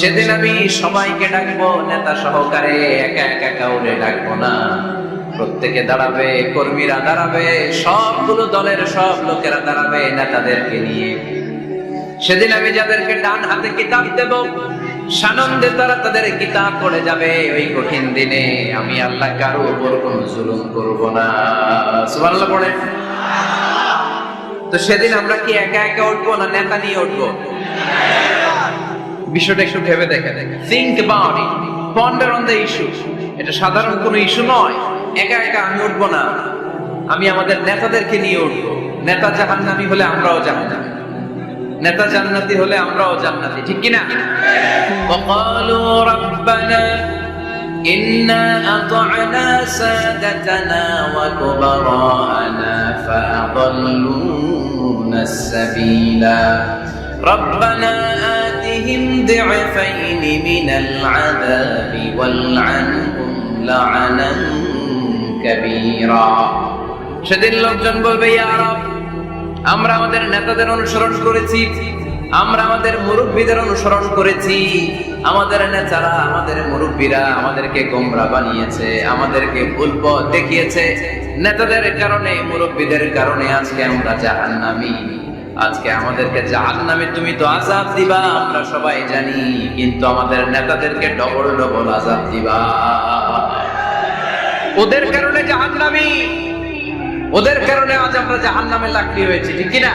সেদিন আমি সবাইকে ডাকবো, নেতা সহকারে একা একা কাউরে ডাকবো না। প্রত্যেকে দাঁড়াবে, কর্মীরা দাঁড়াবে, সবগুলো দলের সব লোকেরা দাঁড়াবে নেতাদেরকে নিয়ে। সেদিন আমি যাদেরকে ডান হাতে কিতাব দেব, সানন্দে তারা তাদের কিতাব পড়ে যাবে। ওই কঠিন দিনে আমি আল্লাহ কারো উপর কোনো জুলুম করব না। সুবহানাল্লাহ পড়ে। তো সেদিন আমরা কি একা একা উঠবো না নেতা নিয়ে উঠবো? বিষয়টা একটু ভেবে দেখে think about it, ponder on the issue. এটা সাধারণ কোনো ইস্যু নয়। একা একা আমি উঠবো না, আমি আমাদের নেতাদেরকে নিয়ে উঠবো। নেতা জাহান্নামী হলে আমরাও জাহান্নামী, নেতা জান্নাতি হলে আমরাও জান্নাতি, ঠিক কিনা? وقالوا ربنا إنا أطعنا سادتنا وكبراءنا فأضلونا السبيلا ربنا آتهم ضعفين من العذاب والعنهم لعنا كبيرا। সেদিন লোকজন বলবে, ইয়া রব, আমরা আমাদের নেতাদের অনুসরণ করেছি, আমরা আমাদের মুরব্বীদের অনুসরণ করেছি, আমাদের নেতারা, আমাদের মুরব্বীরা আমাদেরকে গোমরা বানিয়েছে, আমাদেরকে ভুল পথ দেখিয়েছে। নেতাদের কারণে, মুরব্বীদের কারণে আজকে আমরা জাহান্নামী। আজকে আমাদেরকে জাহান্নামে তুমি তো আযাব দিবা, আমরা সবাই জানি, কিন্তু আমাদের নেতাদেরকে ডবল ডবল আযাব দিবা। ওদের কারণে জাহান্নামী, ওদের কারণে আজ আমরা জাহান্নামে লাকড়ি হয়েছি, ঠিক কি না?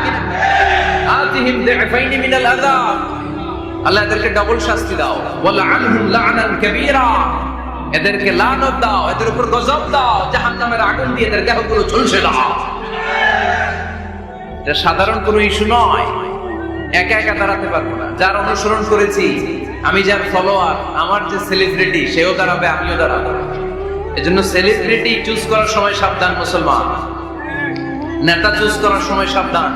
আতিহিম দি'ফাইনি মিনাল আযাব, আল্লাহ এদেরকে ডবল শাস্তি দাও। ওয়ালা আনহুম লা'নান কাবীরা, এদেরকে লানত দাও, এদের উপর গজব দাও, জাহান্নামের আগুন দিয়ে এদের দেহগুলো ঝলসে দাও। এটা সাধারণ কোনো ইস্যু নয়। একা একা দাঁড়াতে পারবো না। যার অনুসরণ করেছি আমি, যার ফলোয়ার, আমার যে সেলিব্রিটি, সেও দাঁড়াবে, আমিও দাঁড়াবো। এজন্য সেলিব্রিটি চুজ করার সময় সাবধান মুসলমান, নেতা চুজ করার সময় সাবধান।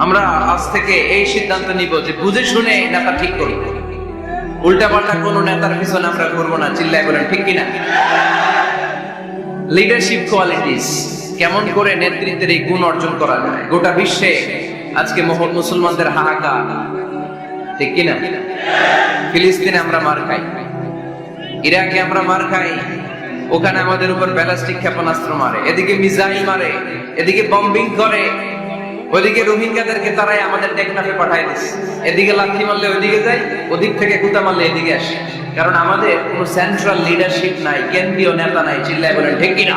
আমরা আজ থেকে এই সিদ্ধান্ত নিব যে বুঝে শুনে নেতা ঠিক করব, উল্টাপাল্টা কোনো নেতার পিছনে আমরা করবো না। চিল্লায় বলেন ঠিক কিনা? লিডারশিপ কোয়ালিটিস, কেমন করে নেতৃত্বের এই গুণ অর্জন করা যায়। গোটা বিশ্বে আজকে মুসলমানদের হাহাকার, ঠিক কিনা? ফিলিস্তিনে আমরা মার খাই, ইরাকে আমরা মার খাই, ওখানে আমাদের উপর ব্যালিস্টিক ক্ষেপণাস্ত্র মারে, এদিকে মিসাইল মারে, এদিকে বম্বিং করে, ওইদিকে রোহিঙ্গাদেরকে তারাই আমাদের টেকনাফে পাঠায় দিচ্ছে। এদিকে লাথি মারলে ওইদিকে যাই, ওদিক থেকে কুতা মারলে এদিকে আসে। কারণ আমাদের কোনো সেন্ট্রাল লিডারশিপ নাই, কেন্দ্রীয় নেতা নাই। চিল্লায় বলেন ঠিক কিনা?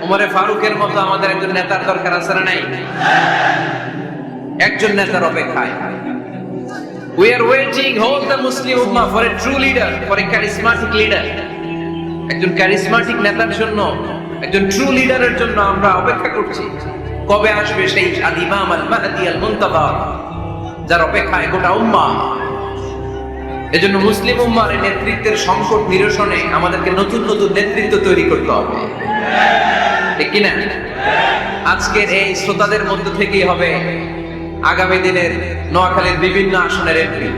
ওমরে ফারুকের মতো আমাদের একজন নেতার দরকার আছে না নাই? একজন নেতার অপেক্ষায়। We are waiting, whole the Muslim Ummah, for a true leader, for a charismatic leader. একজন ক্যারিসমাটিক নেতার জন্য, একজন ট্রু লিডারের জন্য আমরা অপেক্ষা করছি। কবে আসবে সেই আল ইমাম আল মাহদি আল মুনতাযর, যার অপেক্ষায় গোটা উম্মাহ। এজন্য মুসলিম উম্মাহর নেতৃত্বের সংকট নিরসনে আমাদেরকে নতুন নতুন নেতৃত্ব তৈরি করতে হবে, ঠিক কিনা? আজকের এই শ্রোতাদের মধ্য থেকেই হবে আগামী দিনের নোয়াখালীর বিভিন্ন আসনের এমপি,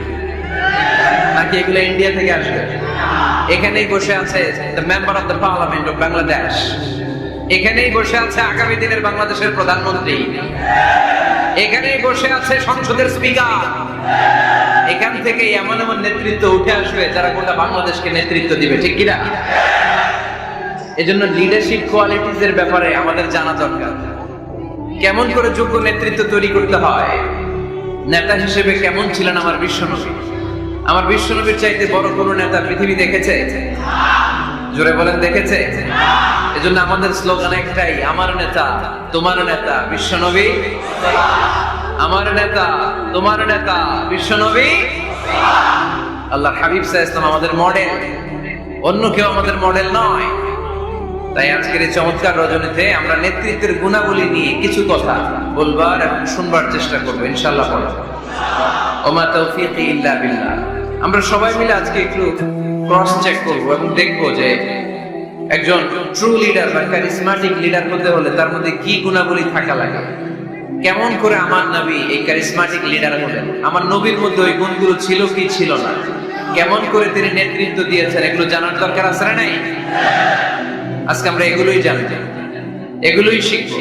নাকি এগুলো ইন্ডিয়া থেকে আসবে? এখানেই বসে আছে the member of the parliament of Bangladesh, এখানেই বসে আছে আগামী দিনের বাংলাদেশের প্রধানমন্ত্রী, এখানেই বসে আছে সংসদের স্পিকার। এখান থেকে এমন এমন নেতৃত্ব উঠে আসবে যারা গোটা বাংলাদেশকে নেতৃত্ব দিবে, ঠিক কিনা? এজন্য লিডারশিপ কোয়ালিটিস এর ব্যাপারে আমাদের জানা দরকার। কেমন করে যোগ্য নেতৃত্ব তৈরি করতে হয়। নেতা হিসেবে কেমন ছিলেন আমার বিশ্বনবী? আমার বিশ্বনবীর চাইতে বড় কোন নেতা পৃথিবী দেখেছে? জোরে বলেন দেখেছে? এজন্য আমাদের স্লোগান একটাই, আমার নেতা তোমার নেতা বিশ্বনবী, আমার নেতা তোমার নেতা বিশ্বনবী। আল্লাহর হাবিব সাল্লাল্লাহু আলাইহি ওয়াসাল্লাম আমাদের মডেল, অন্য কেউ আমাদের মডেল নয়। তাই আজকের এই চমৎকার রজনীতে আমরা নেতৃত্বের গুণাবলী নিয়ে কিছু কথা বলবার এবং শুনবার চেষ্টা করবো ইনশাআল্লাহ। ওমা তাওফীকি ইল্লা বিল্লাহ। আমরা সবাই মিলে আজকে একটু ক্রস চেক করবো এবং দেখবো যে একজন ট্রু লিডার বা ক্যারিসমাটিক লিডার হতে হলে তার মধ্যে কি গুণাবলী থাকা লাগে। কেমন করে আমার নবী এই ক্যারিসমাটিক লিডার হলেন, আমার নবীর মধ্যে ওই গুণগুলো ছিল কি ছিল না, কেমন করে তিনি নেতৃত্ব দিয়েছেন, এগুলো জানার দরকার আছে না নাই? আজকে আমরা এগুলোই জানতে, এগুলোই শিখবো।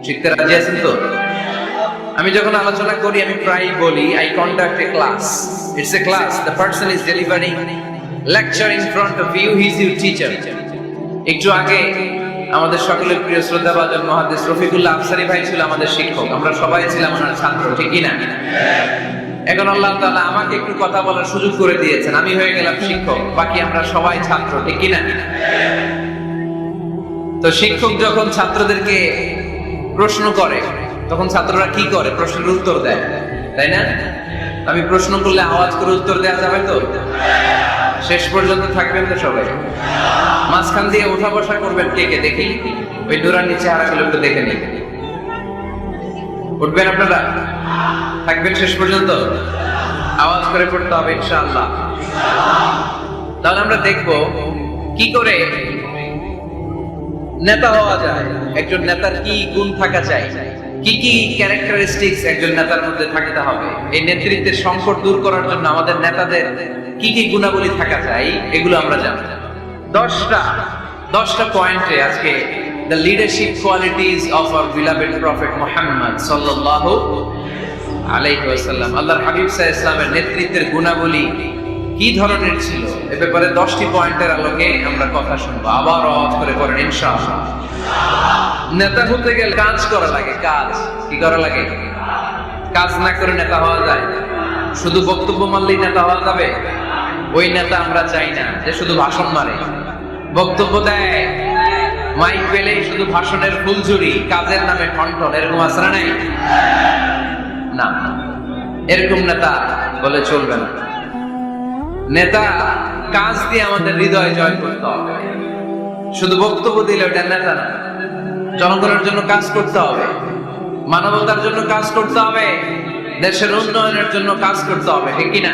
শিখতে রাজি আছেন তো? আমি যখন আলোচনা করি আমি প্রায়ই বলি I conduct A class It's a class. The person is delivering lecture in front of you. He is your teacher. একটু আগে আমাদের সকলের প্রিয় শ্রদ্ধাভাজন মুহাদ্দিস রফিকুল্লাহ আফসারী ভাই ছিল আমাদের শিক্ষক। আমরা সবাই ছিলাম ওনার ছাত্র, ঠিক কি না? এখন আল্লাহ তাআলা আমাকে একটু কথা বলার সুযোগ করে দিয়েছেন, আমি হয়ে গেলাম শিক্ষক, বাকি আমরা সবাই ছাত্র, ঠিক কি না? তো শিক্ষক যখন ছাত্রদেরকে প্রশ্ন করে তখন ছাত্ররা কি করে? প্রশ্নের উত্তর দেয়, তাই না? আমি প্রশ্ন করলে আওয়াজ করে উত্তর দেওয়া যাবে তো? শেষ পর্যন্ত থাকবেন তো সবাই? মাঝখান দিয়ে ওঠা বসা করবেন কে কে দেখি? ওই ডোরার নিচে হারাগুলো একটু দেখে নিন। উঠবেন আপনারা? থাকবেন শেষ পর্যন্ত? আওয়াজ করে পড়তে হবে ইনশাআল্লাহ। তাহলে আমরা দেখব কি করে নেতা হওয়া যায়, একজন নেতার কি গুণ থাকা চাই, কি কি ক্যারেক্টারিস্টিক্স একজন নেতার মধ্যে থাকতে হবে, এই নেতৃত্বের সংকট দূর করার জন্য আমাদের নেতাদের কি কি গুণাবলী থাকা চাই, এগুলো আমরা জানব। 10টা পয়েন্টে আজকে the leadership qualities of our beloved prophet Muhammad sallallahu আলাইহি ওয়াসাল্লাম, আল্লাহর হাবিব সাল্লাল্লাহু আলাইহি ওয়াসাল্লামের নেতৃত্বের গুণাবলী কি ধরনের ছিল, এ ব্যাপারে 10টি পয়েন্টের আলোকে আমরা কথা শুনবো। আবার আওয়াজ করে পড়েন ইনশাআল্লাহ। নেতা হতে গেলে কাজ করা লাগে। কাজ কি করা লাগে? কাজ না করে নেতা হওয়া যায়? শুধু বক্তব্য মারলেই নেতা হওয়া যাবে? ওই নেতা আমরা চাই না যে শুধু ভাষণ মারে, বক্তব্য দেয়, মাইক পেলেই শুধু ভাষণের ফুলঝুরি, কাজের নামে ঠনঠন, এরকম আসরা নাই না। এরকম নেতা বলে চলবে না। নেতা কাজ দিয়ে আমাদের হৃদয় জয় করতে হবে। শুধু বক্তব্য দিলে ওটা নেতা না। জনগণের জন্য কাজ করতে হবে, মানবতার জন্য কাজ করতে হবে, দেশের উন্নয়নের জন্য কাজ করতে হবে, ঠিক কিনা?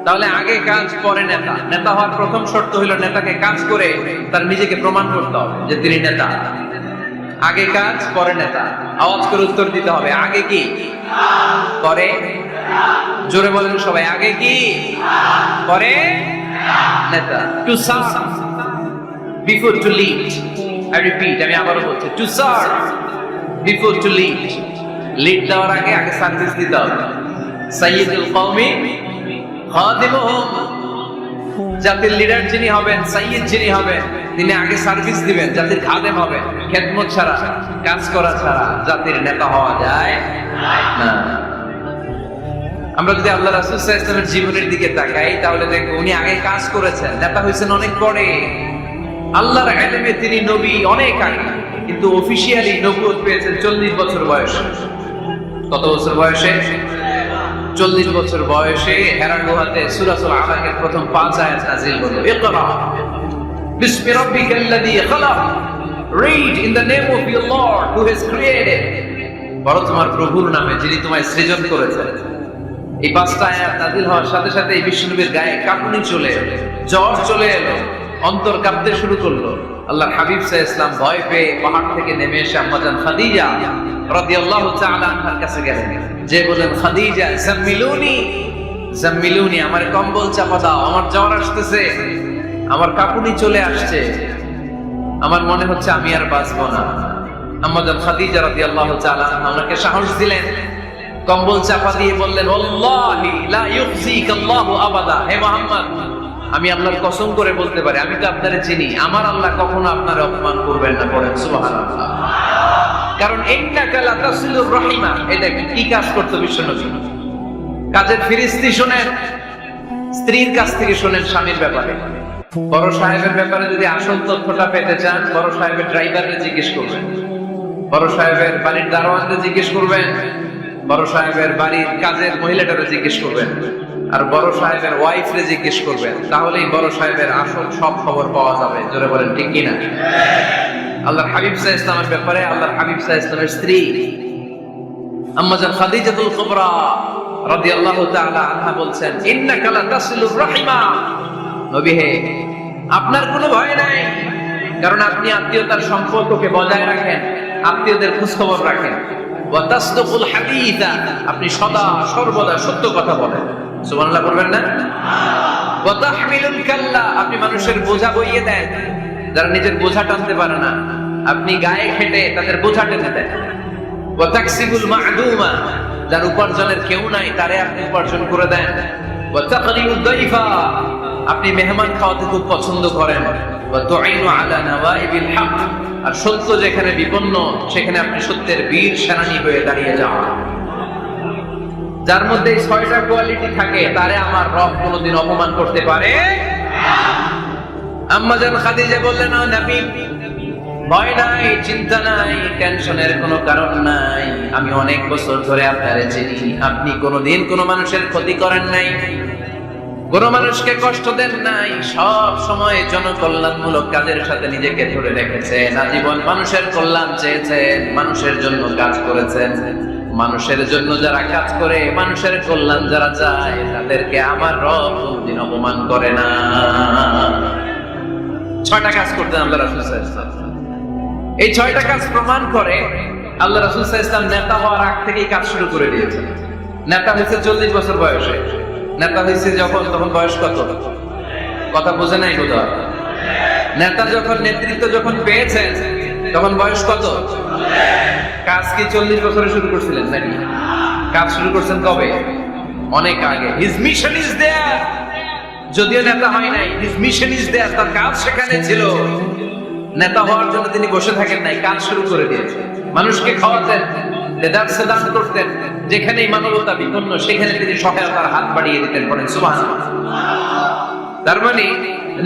তাহলে আগে কাজ পরে নেতা। নেতা হওয়ার প্রথম শর্ত হলো নেতাকে কাজ করে তার নিজেকে প্রমাণ করতে হবে যে তিনি নেতা। আগে কাজ পরে নেতা। আওয়াজ করে উত্তর দিতে হবে, আগে কি পরে? জোরে বলেন সবাই, আগে কি পরে নেতা। To serve before to lead. I repeat, আমি আবারও বলছি, to serve before to lead. Lead দেওয়ার আগে আগে সার্ভিস দিতে হবে। সাইয়্যিদুল কওমি খাদিমুহুম, জাতির লিডার যিনি হবেন, সাইয়্যিদ যিনি হবেন, তিনি আগে সার্ভিস দিবেন, জাতির খাদেম হবেন। খেদমত ছাড়া, কাজ করা ছাড়া জাতির নেতা হওয়া যায় না। আমরা যদি আল্লাহ রাসূল সাল্লাল্লাহু আলাইহি ওয়াসাল্লামের জীবনের দিকে তাকাই তাহলে দেখব উনি আগে কাজ করেছেন, নেতা হয়েছেন অনেক পরে। আল্লাহর ইলমে তিনি নবী অনেক আগে, কিন্তু অফিশিয়ালি নবুয়ত পেয়েছেন 40 বছর বয়সে। কত বছর বয়সে? 40 বছর বয়সে হেরা গুহাতে সূরাতুল আলাকের প্রথম 5 আয়াত নাযিল হলো। ইকরা বিসমি রাব্বিকাল্লাযী খালাক, read in the name of your Lord who has created, বলো তোমার প্রভুর নামে যিনি তোমায় সৃজন করেছেন। এই 5টা আয়াত নাযিল হওয়ার সাথে সাথে এই বিশ্বনবীর গায়ে কাঁপুনি চলে এলো, জ্বর চলে এলো, অন্তর কাঁপতে শুরু করলো। আল্লাহর হাবিব সাল্লাল্লাহু আলাইহি ওয়াসাল্লাম ভয় পেয়ে পাহাড় থেকে নেমে এসে আম্মাজান খাদিজা রাদিয়াল্লাহু তাআলা আনহার কাছে গেলেন, যে বলেন, খাদিজা জাম্মিলুনি জাম্মিলুনি, আমার কম্বল চাপা দাও, আমার জ্বর আসতেছে, আমার কাঁপুনি চলে আসছে, আমার মনে হচ্ছে আমি আর বাঁচবো না। আম্মাজান খাদিজা রাদিয়াল্লাহু তাআলা আনহা ওনাকে সাহস দিলেন, কম্বল চাপা দিয়ে বললেন, ওয়াল্লাহি লা ইউখজিকাল্লাহু আবাদা, হে মুহাম্মদ, আমি আল্লাহর কসম করে বলতে পারি, আমি তো আপনারে চিনি, আমার আল্লাহ কখনো আপনারে অপমান করবেন না। পড়েন সুবহানাল্লাহ। কারণ ইন্নাকা লা তাসিলুর রাহিমা, এটা কি কাজ করতে বিশ্বনবী? কাজের ফিরিস্তি শোনেন, স্ত্রীর কাছ থেকে শোনেন স্বামীর ব্যাপারে। বড় সাহেবের ব্যাপারে যদি আসল তথ্যটা পেতে চান, বড় সাহেবের ড্রাইভারকে জিজ্ঞেস করবেন, বড় সাহেবের বাড়ির দারোয়ানকে জিজ্ঞেস করবেন, বড় সাহেবের বাড়ির কাজের মহিলাটারে জিজ্ঞেস করবেন, আর বড় সাহেবের ওয়াইফরে জিজ্ঞেস করবেন, তাহলেই বড় সাহেবের আসল সব খবর পাওয়া যাবে। জোরে বলেন ঠিক কিনা? আল্লাহর হাবিব সাল্লাল্লাহু আলাইহি ওয়াসাল্লামের ব্যাপারে আল্লাহর হাবিব সাল্লাল্লাহু আলাইহি ওয়াসাল্লামের স্ত্রী আম্মাজান খাদিজাতুল কুবরা রাদিয়াল্লাহু তাআলা আনহা বলছেন, ইন্নাকা লা তাসিলুর রাহিমা, নবী হে, আপনার কোনো ভয় নাই, কারণ আপনি আত্মীয়তার সম্পর্ককে বজায় রাখেন, আত্মীয়দের খোঁজ খবর রাখেন। ওয়া তাসদুকুল হাদিসা, আপনি সদা সর্বদা সত্য কথা বলেন। সুবহানাল্লাহ বলবেন না? ওয়া তাহমিলুল কাল্লা, আপনি মানুষের বোঝা বইয়ে দেন, যারা নিজের বোঝা টানতে পারে না, আপনি গায়ে খেটে তাদের বোঝা টেনে দেন। ওয়া তাকসিবুল মা'দুমা, যার উপার্জনের কেউ নাই তারে আপনি উপার্জন করে দেন। ওয়া তাকরিমুদ দাইফা, আপনি মেহমান খাওয়াতে খুব পছন্দ করেন। ওয়া তুঈনু আলা নাওয়াইবিল হক, আর সত্য যেখানে বিপন্ন সেখানে আপনি সত্যের বীর সেনানী হয়ে দাঁড়িয়ে যান। যার মধ্যে এই 6টা কোয়ালিটি থাকে তারে আমার রব কোনোদিন অপমান করতে পারে না। আম্মা জান খাদিজা বললেন, ও নবী, ভয় নাই, চিন্তা নাই, টেনশনের কোনো কারণ নাই, আমি অনেক বছর ধরে আপনারে চিনি, আপনি কোনোদিন কোনো মানুষের ক্ষতি করেন নাই, কোন মানুষকে কষ্ট দেন নাই, সব সময় জনকল্যাণমূলক কাজের সাথে নিজেকে ধরে রেখেছেন, আজীবন মানুষের কল্যাণ চেয়েছেন, মানুষের জন্য কাজ করেছেন। মানুষের জন্য যারা কাজ করে, মানুষের কল্যাণ যারা চায়, তাদেরকে আমার রব কোনদিন অপমান করে না। 6টা কাজ করতেন আল্লাহ রাসূল সাল্লাল্লাহু আলাইহি ওয়াসাল্লাম। এই 6টা কাজ প্রমাণ করে আল্লাহ রাসূল সাল্লাল্লাহু আলাইহি ওয়াসাল্লাম নেতা হওয়ার আগ থেকেই কাজ শুরু করে দিয়েছেন। নেতা হয়েছে 40 বছর বয়সে। নেতা হয়েছে যখন, তখন বয়স কত? কথা বোঝে নাই বোধহয়। নেতা যখন, নেতৃত্ব যখন পেয়েছেন তখন বয়স কত? কাজ কি 40 বছরে শুরু করছিলেন নাকি? কাজ শুরু করছেন কবে? অনেক আগে। হিজ মিশন ইজ দেয়ার, যদিও নেতা হয় নাই, হিজ মিশন ইজ দেয়ার, তার কাজ সেখানে ছিল। নেতা হওয়ার জন্য তিনি বসে থাকেন নাই, কাজ শুরু করে দিয়েছেন। মানুষকে খাওয়াতেন, দেদার সেদান করতেন, যেখানেই মানবতা বিপন্ন সেখানে তিনি সহায়তার হাত বাড়িয়ে দিতেন। পড়েন সুবহানাল্লাহ। তার মানে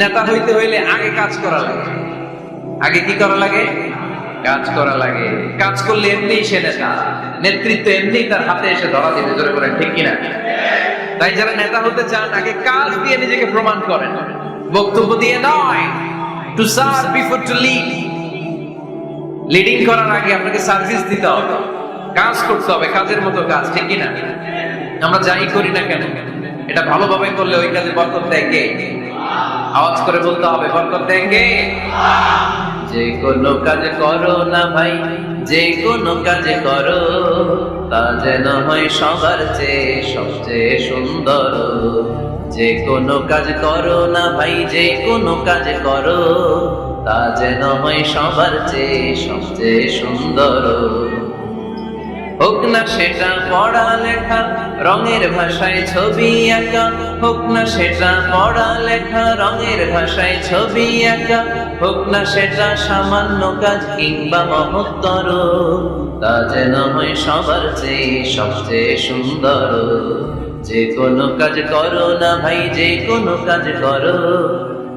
নেতা হইতে হইলে আগে কাজ করা লাগে। আগে কি করা লাগে? কাজ করা লাগে। কাজ করলে এমনি সে নেতা, নেতৃত্ব এমনি তার হাতে এসে ধরা দিতে, জোরে বলেন ঠিক কিনা? তাই যারা নেতা হতে চান আগে কাজ দিয়ে নিজেকে প্রমাণ করেন, বক্তব্য দিয়ে নয়। To serve before to lead. Leading করার আগে আপনাকে সার্ভিস দিতে হবে, কাজ করতে হবে, কাজের মতো কাজ, ঠিক কিনা? আমরা যাই করি না কেন এটা ভালোভাবে করলে ওই কাজে বরকত দেয় কে? আওয়াজ করে বলতে হবে, বরকত দেয় কে? যে কোনো কাজ করো না ভাই, যে কোনো কাজ করো, তা যেন হয় সবার চেয়ে সবচেয়ে সুন্দর। যে কোনো কাজ করো না ভাই, যে কোনো কাজ করো, তা যেন হয় সবার চেয়ে সবচেয়ে সুন্দর। হোক না সেটা পড়ালেখা, রঙের ভাষায় ছবি আঁকা, হোক না সেটা পড়ালেখা, রঙের ভাষায় ছবি আঁকা, হোক না সেটা সামান্য কাজ কিংবা মহত্তর, তা যেন হয় সবার চেয়ে সবচেয়ে সুন্দর। যে কোনো কাজ করো না ভাই, যে কোনো কাজ করো,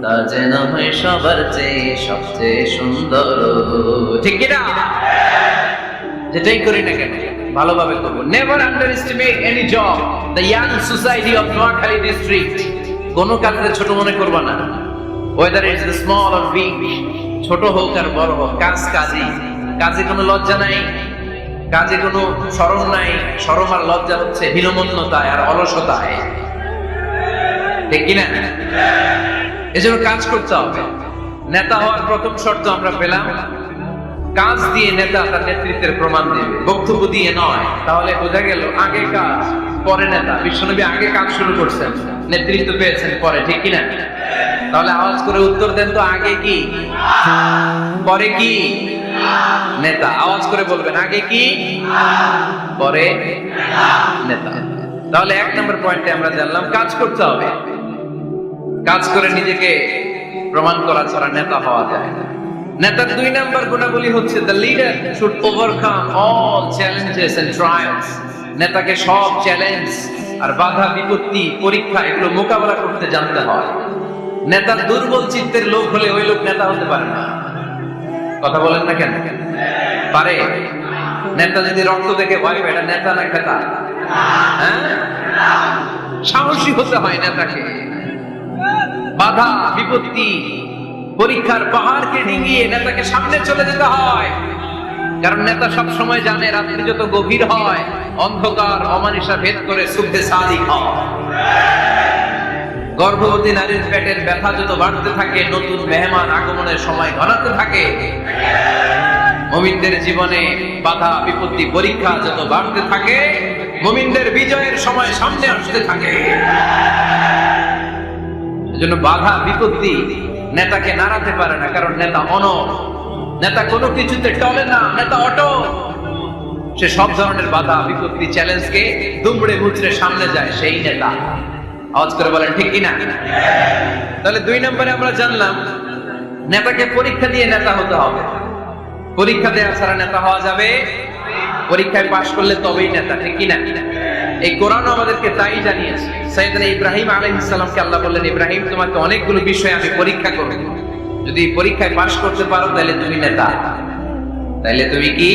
তা যেন হয় সবার চেয়ে সবচেয়ে সুন্দর, ঠিক কিনা? যেটাই করি না কেন ভালোভাবে করবো। Never underestimate any job. The young society of Noakhali district, কোন কাজকে ছোট মনে করবা না, whether it's small or big, ছোট হোক আর বড় হোক, কাজ কাজই। কাজে কোনো লজ্জা নাই, কাজে কোনো শরম নাই। শরম আর লজ্জা হচ্ছে হীনমন্যতায় আর অলসতায়, ঠিক কিনা? এজন্য কাজ করতে হবে। নেতা হওয়ার প্রথম শর্ত আমরা পেলাম, কাজ দিয়ে নেতা তার নেতৃত্বের প্রমাণ দেবে, বক্তব্য দিয়ে নয়। তাহলে বোঝা গেল আগে কাজ পরে নেতা। বিশ্বনবী আগে কাজ শুরু করছেন, নেতৃত্ব পেয়েছেন পরে, ঠিক কিনা? তাহলে আওয়াজ করে উত্তর দেন তো, আগে কি পরে কি? নেতা। আওয়াজ করে বলবেন, আগে কি পরে নেতা। তাহলে 1 নম্বর পয়েন্টে আমরা জানলাম কাজ করতে হবে। কাজ করে নিজেকে প্রমাণ করা ছাড়া নেতা হওয়া যায় না। নেতার 2 নম্বর গুণাবলী হচ্ছে the leader should overcome all challenges and trials. নেতাকে সব চ্যালেঞ্জ আর বাধা বিপত্তি পরীক্ষা এগুলো মোকাবেলা করতে জানতে হয়। নেতার দুর্বল চিত্তের লোক হলে ওই লোক নেতা হতে পারে না। কথা বলেন না কেন? পারে? নেতা যদি রক্ত দেখে ভয় পায়, এটা নেতা না খেতা? হ্যাঁ, সাহসী হতে হয় নেতাকে। বাধা বিপত্তি পরীক্ষার পাহাড়কে ডিঙিয়ে নেতাকে সামনে চলে যেতে হয়। কারণ নেতা সব সময় জানে রাত্রি যত গভীর হয়, অন্ধকার অমানিসা ভেদ করে সুখে সাদিক হয়। গর্ভবতী নারীর পেটের ব্যথা যত বাড়তে থাকে, নতুন মেহমান আগমনের সময় ঘনাতে থাকে। মুমিনদের জীবনে বাধা বিপত্তি পরীক্ষা যত বাড়তে থাকে, মুমিনদের বিজয়ের সময় সামনে আসতে থাকে। এজন্য বাধা বিপত্তি নেতাকে নাড়াতে পারে না, কারণ নেতা অনড়। নেতা কোনো কিছুতে টলে না, নেতা অটল। সে সব ধরনের বাধা বিপত্তি চ্যালেঞ্জকে দুমড়ে মুচড়ে সামনে যায়, সেই নেতা। আওয়াজ করে বলেন ঠিক কিনা? তাহলে 2 নম্বরে আমরা জানলাম নেতাকে পরীক্ষা দিয়ে নেতা হতে হবে। পরীক্ষা দেওয়া ছাড়া নেতা হওয়া যাবে? পরীক্ষায় পাশ করলে তবেই নেতা, ঠিক কিনা? এই কোরআন আমাদেরকে তাই জানিয়েছে। সাইয়েদনা ইব্রাহিম আলাইহিস সালামকে আল্লাহ বললেন, ইব্রাহিম তোমাকে অনেকগুলো বিষয় আমি পরীক্ষা করব, যদি পরীক্ষায় পাশ করতে পারো তাহলে তুমি নেতা। তাহলে তুমি কি?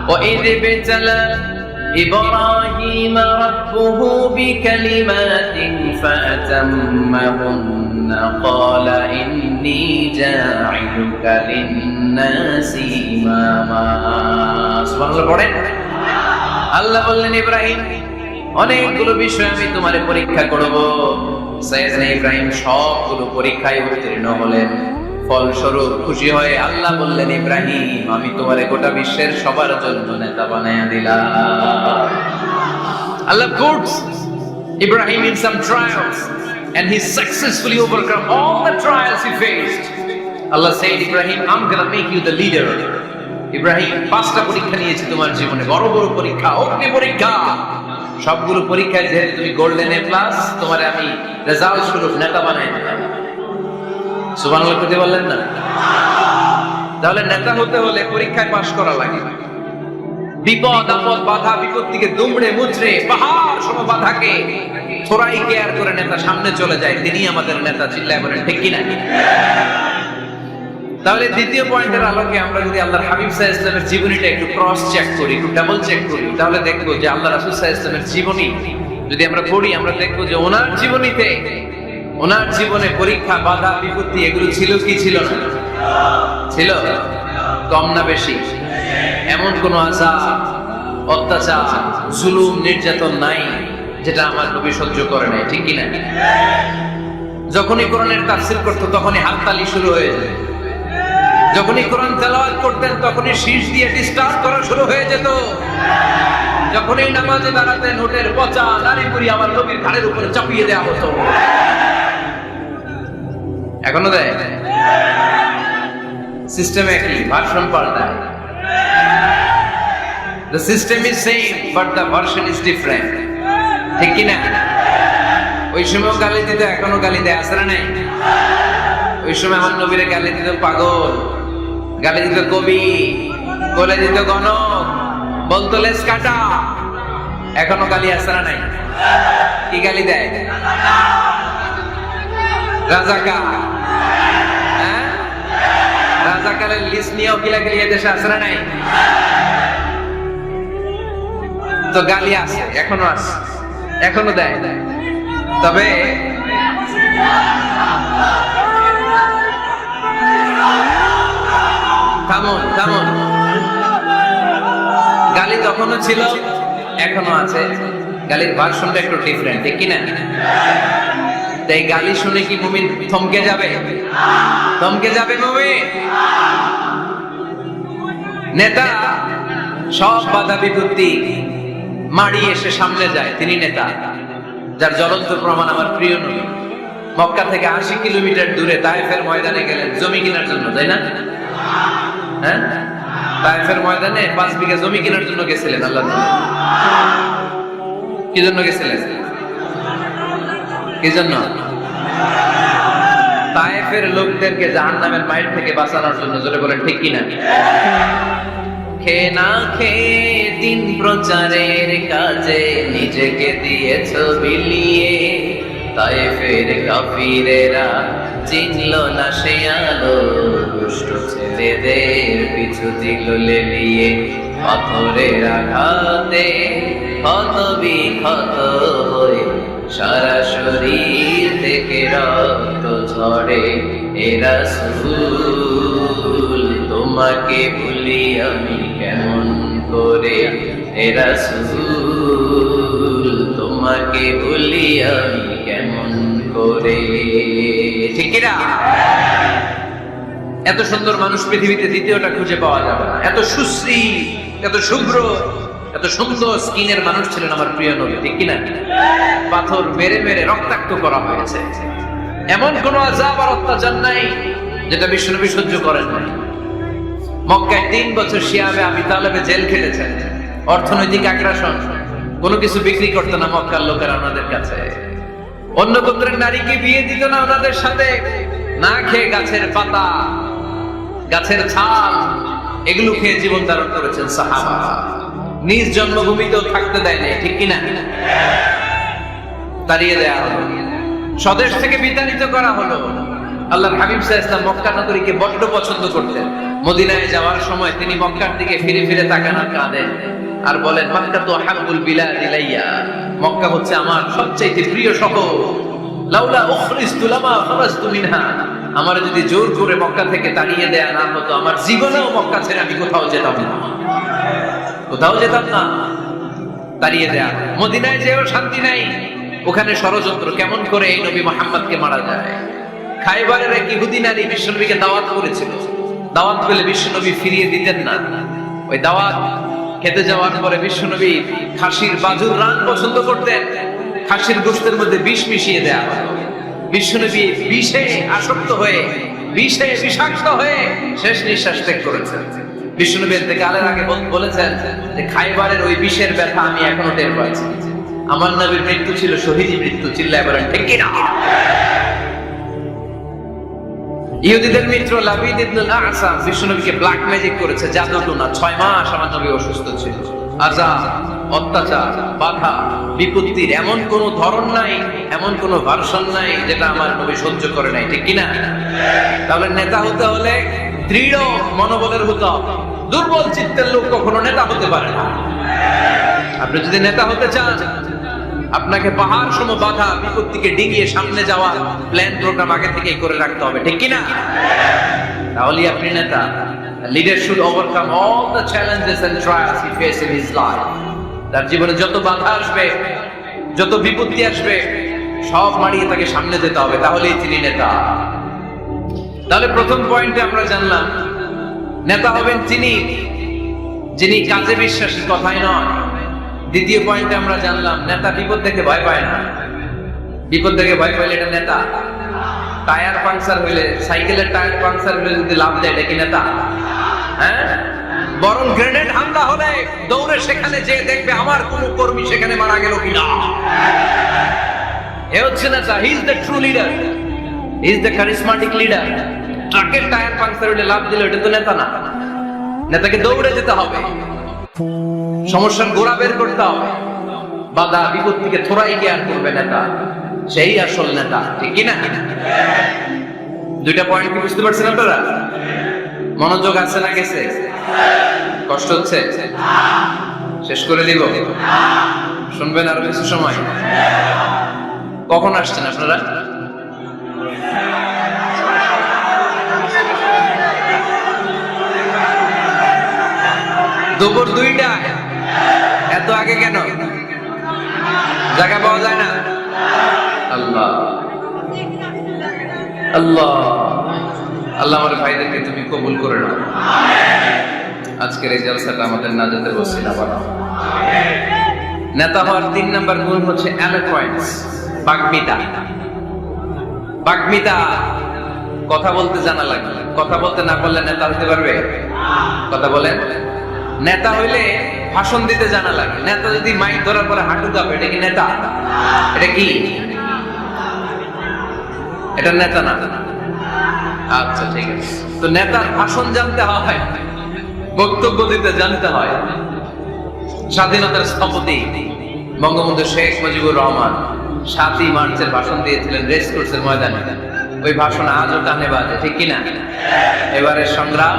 وَإِذِ ابْتَلَى إِبْرَاهِيمَ رَبُّهُ بِكَلِمَاتٍ فَأَتَمَّهُنَّ قَالَ إِنِّي جَاعِلُكَ لِلنَّاسِ إِمَامًا। সুবহানাল্লাহ পড়েন। আল্লাহ বললেন, ইব্রাহিম অনেকগুলো বিষয় আমি তোমারে পরীক্ষা করব। সাইয়েদনা ইব্রাহিম সবগুলো পরীক্ষায় উত্তীর্ণ হলেন। ফলস্বরূপ খুশি হয়ে আল্লাহ বললেন, ইব্রাহিম আমি তোমারে গোটা বিশ্বের সবার জন্য নেতা বানায়া দিলাম। Allah puts Ibrahim in some trials and he successfully overcome all the trials he faced. Allah said, Ibrahim, I'm gonna make you the leader. Ibrahim 5টা পরীক্ষা নিয়েছি তোমার জীবনে, বড় বড় পরীক্ষা, অগ্নি পরীক্ষা। সবগুলো পরীক্ষায় যেহেতু তুমি গোল্ডেন এ প্লাস, তোমারে আমি রেজাল্ট স্বরূপ নেতা বানাই দিলাম। সুবহানাল্লাহ কইতে বললেন না? তাহলে নেতা হতে হলে পরীক্ষায় পাশ করা লাগে। বিপদ আপদ বাধা বিপত্তিকে দুমড়ে মুচড়ে পাহাড় সম বাধাকে থোড়াই কেয়ার করে নেতা সামনে চলে যায়, তিনি আমাদের নেতা। চিল্লায় বলেন ঠিক কিনা? তাহলে দ্বিতীয় পয়েন্টের আলোকে আমরা যদি আল্লাহর হাবিব সাল্লাল্লাহু আলাইহি ওয়াসাল্লামের জীবনীটা একটু ক্রস চেক করি, একটু ডাবল চেক করি, তাহলে দেখবো যে আল্লাহ রাসূল সাল্লাল্লাহু আলাইহি ওয়াসাল্লামের জীবনী যদি আমরা পড়ি, আমরা দেখবো যে ওনার জীবনীতে, ওনার জীবনে পরীক্ষা বাধা বিপত্তি এগুলো ছিল কি ছিল না? ছিল। কম না বেশি? এমন কোন আযাব অত্যাচার জুলুম নির্যাতন নাই যেটা আমার নবী সহ্য করে নাই, ঠিক কিনা? যখনই কোরআনের তাফসীর করতো তখনই হাততালি শুরু হয়ে যেত, যখনই কোরআন তেলাওয়াত করতেন তখনই শীষ দিয়ে ডিস্টার্ব করা শুরু হয়ে যেত, যখনই নামাজে দাঁড়াতেন হোটের পচা নারীপুরি আমার নবীর ঘাড়ের উপরে চাপিয়ে দেওয়া হতো। এখনো দেয়? সিস্টেম একই, ভার্সন পাল্টায়। The system is same but the version is different, ঠিক কি না? ওই সময় গালি দিত, এখনো গালি দেয়, আছে না নাই? ওই সময় আমার নবীরে গালি দিত পাগল, গালি দিত কবি, বলে দিত গণক, বলতো লেস কাটা। এখনো গালি আছে না নাই? কি গালি দেয়? রাজাকার। হ্যাঁ, রাজাকারের লিস্ট নিয়েও কিলাকিলি এদেশে আছে না নাই? তো গালি আছে, এখনো আছে, এখনো দেয়। তবে থামুন থামুন, গালি তখনও ছিল, এখনো আছে, গালির ভার্সনটা একটু ডিফারেন্ট, ঠিক কিনা? তাই গালি শুনে কি মুমিন থমকে যাবে? থমকে যাবে মুমিন? নেতা সব বাধা বিপত্তি মাড়িয়ে এসে সামনে যায়, তিনি নেতা। যার জ্বলন্ত প্রমাণ আমার প্রিয় নবী মক্কা থেকে 80 কিলোমিটার দূরে তায়েফের ময়দানে গেলেন জমি কেনার জন্য, তাই না? হ্যাঁ, তায়েফের ময়দানে 5 বিঘা জমি কেনার জন্য গেছিলেন আল্লাহ। কি জন্য গেছিলেন? কি জন্য? তায়েফের লোকদেরকে জাহান্নামের মাইর থেকে বাঁচানোর জন্য। জোরে বলেন ঠিক কিনা? খেয়ে না খেয়ে দিন প্রচারের কাজে নিজেকে দিয়েছ বিলিয়ে, তায়েফের কাফিরেরা চিনল না সে আলো, দুষ্ট ছেলেদের পিছু দিল লেলিয়ে, পাথরের আঘাতে ক্ষত বিক্ষত হয়ে সারা শরীর থেকে রক্ত ঝরে। এ রাসূল তোমাকে ভুলি আমি কেমন করে, এ রাসূল তোমাকে ভুলি আমি কেমন করে, ঠিক কিনা? এত সুন্দর মানুষ পৃথিবীতে দ্বিতীয়টা খুঁজে পাওয়া যাবে না। এত সুশ্রী, এত শুভ্র, এত সুন্দর স্কিনের মানুষ ছিলেন আমার প্রিয় নবী, ঠিক কিনা? পাথর মেরে মেরে রক্তাক্ত করা হয়েছে, এমন কোন আযাব আর অত্যাচার নাই যেটা বিশ্বনবী সহ্য করেন নাই। মক্কায় 3 বছর শিয়াবে আবি তালেবে জেল খেটেছেন, অর্থনৈতিক আগ্রাসন, কোনো কিছু বিক্রি করতো না মক্কার লোকেরা ওনাদের কাছে। অন্য গোত্রের নারীকে বিয়ে দিত না ওনাদের সাথে। না খেয়ে গাছের পাতা, গাছের ছাল, এগুলো খেয়ে জীবন ধারণ করেছেন সাহাবা। নিজ জন্মভূমিতেও থাকতে দেয় নাই, ঠিক কিনা? তাড়িয়ে দেয়া হলো, স্বদেশ থেকে বিতাড়িত করা হলো। আল্লাহর হাবিব সাল্লাল্লাহু আলাইহি ওয়াসাল্লাম মক্কা নগরীকে বড্ড পছন্দ করতেন। মদিনায় যাওয়ার সময় তিনি মক্কার দিকে ফিরে ফিরে তাকান আর কাঁদেন আর বলেন, মক্কা তো হাব্বুল বিলাদ ইলাইয়া, মক্কা হচ্ছে আমার সবচেয়ে প্রিয় শহর। লাউলা উখরিজতু লামা খারাজতু মিনহা, আমার যদি জোর করে মক্কা থেকে তাড়িয়ে দেয়া না হতো, আমার জীবনেও মক্কা ছেড়ে আমি কোথাও যেতাম না, কোথাও যেতাম না। তাড়িয়ে দেয়া, মদিনায় যেও শান্তি নাই, ওখানে ষড়যন্ত্র কেমন করে এই নবী মুহাম্মদকে মারা যায়। খাইবারের এক ইহুদি নারী বিশ্বনবীকে দাওয়াত করেছিল। দাওয়াত পেলে বিশ্বনবী ফিরিয়ে দিতেন না। ওই দাওয়াত খেতে যাওয়ার পরে বিশ্বনবী খাসির বাজুর রান পছন্দ করতেন। খাসির গোশতের মধ্যে বিষ মিশিয়ে দেয়া হতো। বিশ্বনবী বিষে আসক্ত হয়ে, বিষে বিষাক্ত হয়ে শেষ নিঃশ্বাস ত্যাগ করেছেন। বিশ্বনবী ইন্তেকালের আগে বলেছেন যে খাইবারের ওই বিষের ব্যথা আমি এখনো টের পাচ্ছি। আমার নবীর মৃত্যু ছিল শহীদি মৃত্যু, চিল্লায় বলেন ঠিক কিনা? ইহুদিদের মিত্র লাবিদ ইবনুল আসাম বিশ্বনবীকে ব্ল্যাক ম্যাজিক করেছে, জাদু টোনা। 6 মাস আমার নবী অসুস্থ ছিল। আযাব, অত্যাচার, বাধা, বিপত্তির এমন কোন ধরন নাই, এমন কোন ভার্সন নাই যেটা আমার নবী সহ্য করে নাই, ঠিক কিনা? তাহলে নেতা হতে হলে দৃঢ় মনোবলের হতে হবে। দুর্বল চিত্তের লোক কখনো নেতা হতে পারে না। আপনি যদি নেতা হতে চান, আপনাকে পাহাড় সম বাধা বিপত্তিকে ডিঙিয়ে সামনে যাওয়া প্ল্যান প্রোগ্রাম আগে থেকেই করে রাখতে হবে, ঠিক কিনা? তাহলে আপনি নেতা। Leader should overcome all the challenges and trials he face in his life. তার জীবনে যত বাধা আসবে, যত বিপত্তি আসবে, সব মারিয়ে তাকে সামনে যেতে হবে, তাহলেই তিনি নেতা। তাহলে প্রথম পয়েন্টে আমরা জানলাম নেতা হবেন তিনি যিনি কাজে বিশ্বাসী, কথাই নয়। দ্বিতীয় পয়েন্টে আমরা জানলাম নেতা বিপদ দেখে ভয় পায় না। বিপদ দেখে ভয় পাইলে এটা নেতা? টায়ার পাংচার হইলে, সাইকেলের টায়ার পাংচার হইলে যদি লাভ দেয়, এটা কি নেতা? হ্যাঁ, বরং গ্রেনেড হামলা হলে দৌড়ে সেখানে যে দেখবে আমার কোন কর্মী সেখানে মারা গেল কিনা। এ হচ্ছে নেতা। He is the true leader, he is the charismatic leader. ট্রাকের টায়ার পাংচার হইলে লাভ দিলে এটা তো নেতা না। নেতাকে দৌড়ে যেতে হবে, সমস্যার গোড়া বের করতে হবে, বাধা বিপত্তিকে থোড়াই কেয়ার করবে নেতা, সেই আসল নেতা, ঠিক কিনা? দুইটা পয়েন্ট কি বুঝতে পারছেন আপনারা? মনোযোগ আছে না গেছে? কষ্ট হচ্ছে? শেষ করে দিব? শুনবেন আরো কিছু সময়? কখন আসছেন আপনারা? দুপুর 2টায়। এত আগে কেন? জায়গা পাওয়া যায় না? আল্লাহ আল্লাহ আল্লাহ, আমার ভাইদেরকে তুমি কবুল করে নাও। আজকের এই জলসাটা আমাদের নাজাতের ওসিলা বানাও। নেতা হওয়ার 3 নাম্বার গুণ হচ্ছে এলোকোয়েন্স, বাগ্মিতা। বাগ্মিতা, কথা বলতে জানা লাগে। কথা বলতে না পারলে নেতা হতে পারবে? কথা বলেন। নেতা হইলে ভাষণ দিতে জানা লাগে। নেতা যদি মাইক ধরার পরে হাঁটু কাঁপে, এটা কি নেতা? এটা কি? এটা নেতা না। আচ্ছা ঠিক আছে। তো নেতার ভাষণ জানতে হয়, বক্তব্য দিতে জানতে হয়। স্বাধীনতার স্থপতি বঙ্গবন্ধু শেখ মুজিবুর রহমান 7ই মার্চের ভাষণ দিয়েছিলেন রেস কোর্সের ময়দানে। ওই ভাষণ আজও কানে বাজে, ঠিক কিনা? এবারের সংগ্রাম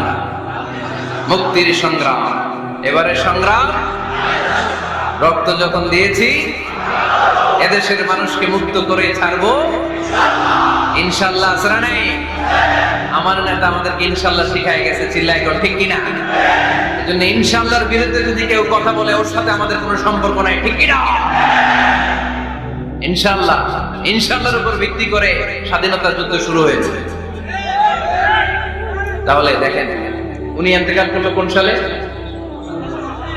মুক্তির সংগ্রাম, এবারের সংগ্রাম রক্ত যখন দিয়েছি এদেশের মানুষকে মুক্ত করে ছাড়বো ইনশাআল্লাহ। আসরা নাই? আমার নেতা আমাদেরকে ইনশাআল্লাহ শিখায় গেছে, চিল্লায় কর, ঠিক কিনা? এজন্য ইনশাআল্লাহর বিরুদ্ধে যদি কেউ কথা বলে ওর সাথে আমাদের কোনো সম্পর্ক নাই, ঠিক কিনা? ইনশাআল্লাহ, ইনশাআল্লাহর উপর ভিত্তি করে স্বাধীনতার যুদ্ধ শুরু হয়েছে। তাহলে দেখেন, উনি ইন্তেকাল করলো কোন সালে?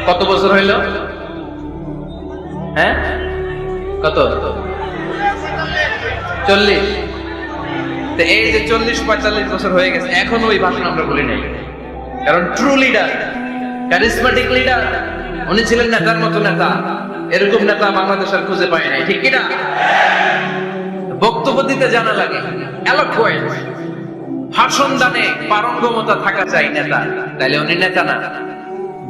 কত বছর হইল? হ্যাঁ, কত? 40। তো এই যে 40-45 বছর হয়ে গেছে, এখনো ওই ভাষণ আমরা বলি নাই। কারণ ট্রু লিডার, কারিজমাটিক লিডার উনি ছিলেন নেতার মতো নেতা, এরকম নেতা বাংলাদেশ আর খুঁজে পায় নাই, ঠিক কিনা? বক্তব্য দিতে জানা লাগে, এলোকুয়েন্ট, ভাষণ দানে পারঙ্গমতা থাকা চাই নেতা, তাইলে উনি নেতা না।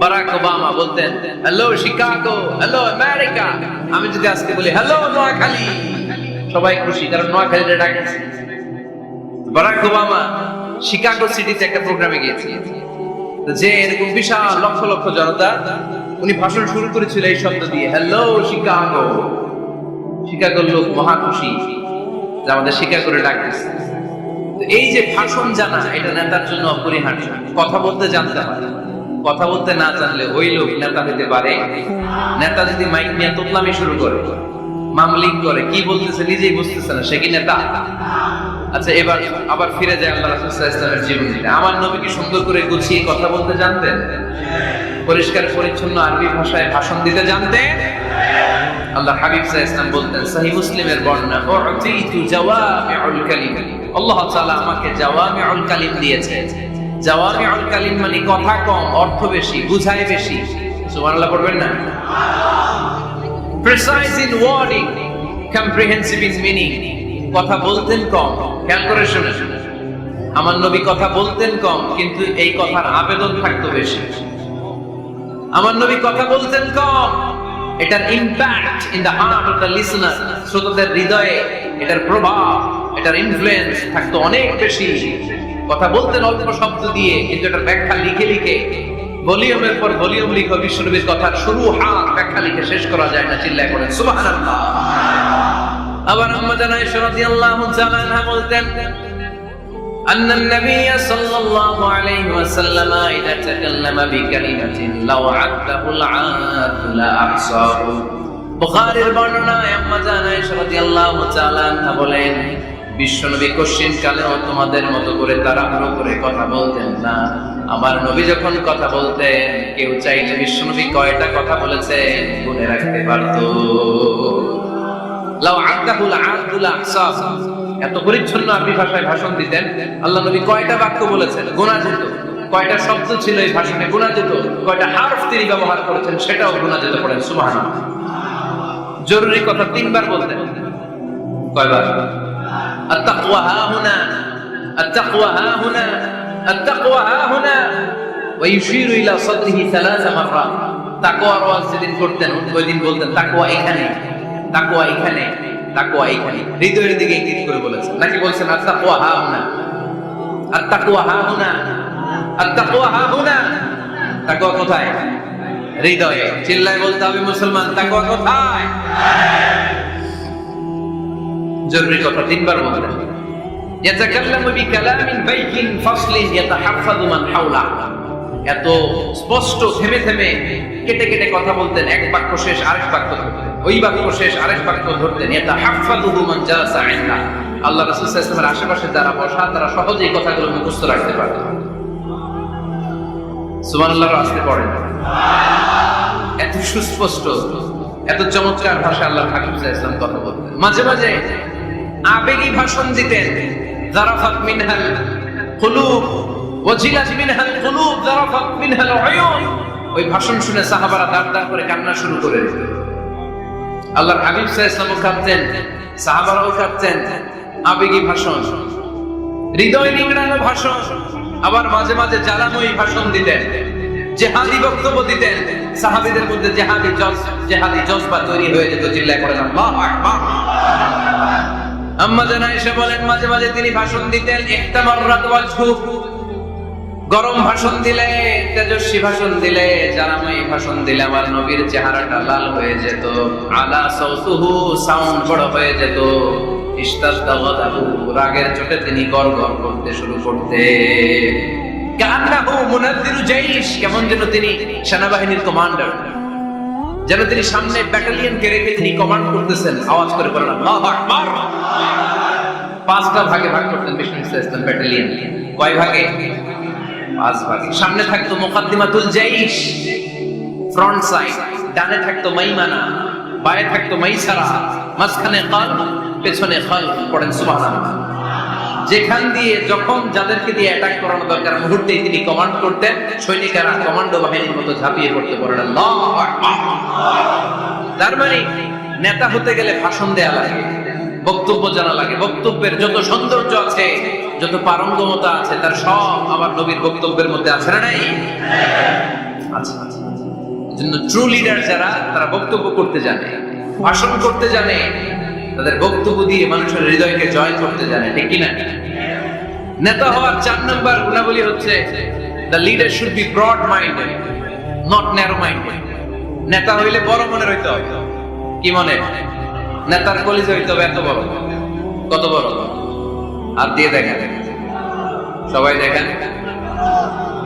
বারাক ওবামা বলতেন হ্যালো শিকাগো, হ্যালো আমেরিকা। আমি যদি আজকে বলি হ্যালো নোয়াখালী, সবাই খুশি, কারণ নোয়াখালীতে ডাকছে। বারাক ওবামা শিকাগো সিটিতে একটা প্রোগ্রামে গিয়েছে, যে এরকম বিশাল লক্ষ লক্ষ জনতা, উনি ভাষণ শুরু করেছিল এই শব্দ দিয়ে, হ্যালো শিকাগো। শিকাগোর লোক মহা খুশি যে আমাদের শিকাগোরে ডাকতেছে। এই যে ভাষণ জানা, এটা নেতার জন্য অপরিহার্য। কথা বলতে জানতে হয়, কথা বলতে না জানলে ওই লোক নেতা হতে পারে। নেতা যদি মাইক নিয়ে তোতলামি শুরু করে, মামলিক করে, কি বলতেছে নিজেই বুঝতেছে না, সে কি নেতা? আচ্ছা, এবার আবার ফিরে যায় আল্লাহ রাসূল সাল্লাল্লাহু আলাইহি ওয়াসাল্লামের জীবনে। আমার নবী কি সুন্দর করে গুছিয়ে কথা বলতে জানতেন? পরিষ্কার পরিচ্ছন্ন আরবি ভাষায় ভাষণ দিতে জানতেন? আল্লাহ হাবিব সাল্লাল্লাহু আলাইহি ওয়াসাল্লাম বলতেন, সহিহ মুসলিমের বর্ণনা, উতিতু জাওয়ামিউল কালিম, আল্লাহ তাআলা আমাকে জাওয়ামিউল কালিম দিয়েছে। জাওয়ামিউল কালিম মানে কথা কম, অর্থ বেশি, বুঝায় বেশি। সুবহানাল্লাহ পড়বেন না? Precise in wording, comprehensive in meaning. কথা বলতেন কম, খেয়াল করে শুনে, আমার নবী কথা বলতেন কম, কিন্তু এই কথার আবেদন থাকতো বেশি। আমার নবী কথা বলতেন কম, এটার impact in the heart of the listener, শ্রোতাদের হৃদয়ে এটার প্রভাব, এটার ইনফ্লুয়েন্স থাকতো অনেক বেশি। কথা বলতেন অল্প শব্দ দিয়ে, কিন্তু এটার ব্যাখ্যা লিখে লিখে, ভলিউমের পর ভলিউম লিখে বিশ্বনবীর কথার শুরু হাত ব্যাখ্যা লিখে শেষ করা যায় না। চিল্লায় পড়েন সুবহানাল্লাহ। আবার আম্মা জানা আয়েশা রাদিয়াল্লাহু তাআলা আনহা বলতেন, أن النبي صلى الله عليه وسلم إذا تكلم بكلمة لو عده العاد لأحصاه। বুখারীর বর্ণনায় আম্মা জানা আয়েশা রাদিয়াল্লাহু তাআলা আনহা বলেন, বিশ্বনবী কোশ্চেন কালেও তোমাদের মতো করে তাড়াহুড়ো করে কথা বলতেন না। আমার নবী যখন কথা বলতেন, কেউ চাইলে বিশ্বনবী কয়টা কথা বলেছেন গুনে রাখতে পারতো। লাউ আদাহুল আদুল আহসাব, এত পরিচ্ছন্ন আরবি ভাষায় ভাষণ দিতেন। আল্লাহ নবী কয়টা বাক্য বলেছেন গোনা যেত, কয়টা শব্দ ছিল এই ভাষণে গোনা যেত, কয়টা হারফ তিনি ব্যবহার করেছেন সেটাও গোনা যেত। পড়েন সুবহানাল্লাহ। জরুরি কথা 3 বার বলতেন। কয়বার? আত-তাকওয়া হাহুনা, আত-তাকওয়া হাহুনা, আত-তাকওয়া হাহুনা, ওয়া ইউশিরু ইলা সাদরিহি 3 মাররাত। তাকওয়ার ওয়াজ যেদিন করতেন ওই দিন বলতেন তাকওয়া এখানে, তাকওয়া এখানে, তাকওয়া এখানে, হৃদয়ের দিকে ইঙ্গিত করে বলেছেন। নাকি বলছেন আত-তাকওয়া হাহুনা, আত-তাকওয়া হাহুনা, আত-তাকওয়া হাহুনা? তাকওয়া কোথায়? হৃদয়ে। চিল্লায় বলতে হবে মুসলমান, তাকওয়া কোথায়? জরুরি কথা 3 বার বলতেন। ইয়াতাকাল্লামু বিকালামিন বাইয়িন ফাসলিন ইয়াতাহাফফাযু মান হাওলা। এত স্পষ্ট থেমে থেমে কেটে কেটে কথা বলতেন, এক বাক্য শেষ আরেক বাক্য ধরতেন, ওই বাক্য শেষ আরেক বাক্য ধরতেন। ইয়াতাহাফফাযু মান জালাসা ইনদা। আল্লাহ রাসূল সাল্লাল্লাহু আলাইহি ওয়াসাল্লামের আশেপাশে যারা বসা তারা সহজেই কথাগুলো মুখস্থ রাখতে পারত। সুবহানাল্লাহ। আসতে পড়েন, এত সুস্পষ্ট, এত চমৎকার ভাষা আল্লাহ হাবিব সাল্লাল্লাহু আলাইহি ওয়াসাল্লাম কথা বলতেন। মাঝে মাঝে আবেগী ভাষণ দিতেন। যারাফাত মিনহাল কুলুব ওয়াজিলাত মিনহাল কুলুব যারাফাত মিনহাল উয়ুন। ওই ভাষণ শুনে সাহাবারা দাঁড় করে কান্না শুরু করে দিতেন। আল্লাহর হাবিব সাল্লাল্লাহু আলাইহি ওয়াসাল্লাম কাঁদতেন, সাহাবারাও কাঁদতেন। আবেগী ভাষণ, হৃদয় নিংড়ানো ভাষণ। আবার মাঝে মাঝে জ্বালাময়ী ভাষণ দিতেন, জিহাদি বক্তব্য দিতেন। সাহাবীদের মধ্যে জিহাদি জজবা তৈরি হয়ে যেত। চিল্লায় পড়েন আল্লাহু আকবার। আম্মা জানা আয়েশা বলেন, মাঝে মাঝে তিনি ভাষণ দিতেন, ইহতামাররাত ওয়াজহু, গরম ভাষণ দিলে, তেজস্বী ভাষণ দিলে, জ্বালাময়ী ভাষণ দিলে আমার নবীর চেহারাটা লাল হয়ে যেত। আলা সাউতুহু, সাউন্ড বড় হয়ে যেত। ইশতাদ্দা গাদাবু, রাগের চোটে তিনি গড়গড় করতে শুরু করতেন। কান্নাহু মুনাদ্দিরু জাইশ, কেমন যেন তিনি সেনাবাহিনীর কমান্ডার, যেন তিনি সামনে ব্যাটালিয়নকে রেখে তিনি কমান্ড করতেছেন। আওয়াজ করে বলেন আল্লাহু আকবার। 5টা ভাগে ভাগ করতেন বিষ্ণু ইসলাম ব্যাটালিয়ন। কয় ভাগে? 5 ভাগে। সামনে থাকতো মুকাদ্দিমাতুল জাইশ, ফ্রন্ট সাইড। ডানে থাকতো মাইমানা, বায়ে থাকতো মাইসারা, মাঝখানে কলব, পেছনে খালফ। পড়েন সুবহানাল্লাহ। যেখান দিয়ে যখন যাদেরকে দিয়ে অ্যাটাক করানো দরকার মুহূর্তেই তিনি কমান্ড করতেন, সৈনিকেরা কমান্ডো বাহিনীর মতো ঝাঁপিয়ে পড়তে পারেন। আল্লাহু আকবার। তার মানে নেতা হতে গেলে ভাষণ দেয়া লাগে, বক্তব্য জানা লাগে, বক্তব্যের যত সৌন্দর্য আছে, যত পারঙ্গমতা আছে, তার সব আমার নবীর বক্তব্যের মধ্যে আছে না নাই? আচ্ছা, জন্য ট্রু লিডার যারা, তারা বক্তব্য করতে জানে, ভাষণ করতে জানে, তাদের বক্তব্য দিয়ে মানুষের হৃদয়কে জয় করতে জানে, ঠিক কিনা? নেতা হওয়ার 4 নম্বর গুণাবলী হচ্ছে the leader should be broad minded, not narrow minded. নেতা হইলে বড় মনের হইতে হবে। কি মনে? নেতার কলিজা হইতে হবে এত বড়। কত বড়? হাত দিয়ে দেখেন, সবাই দেখেন,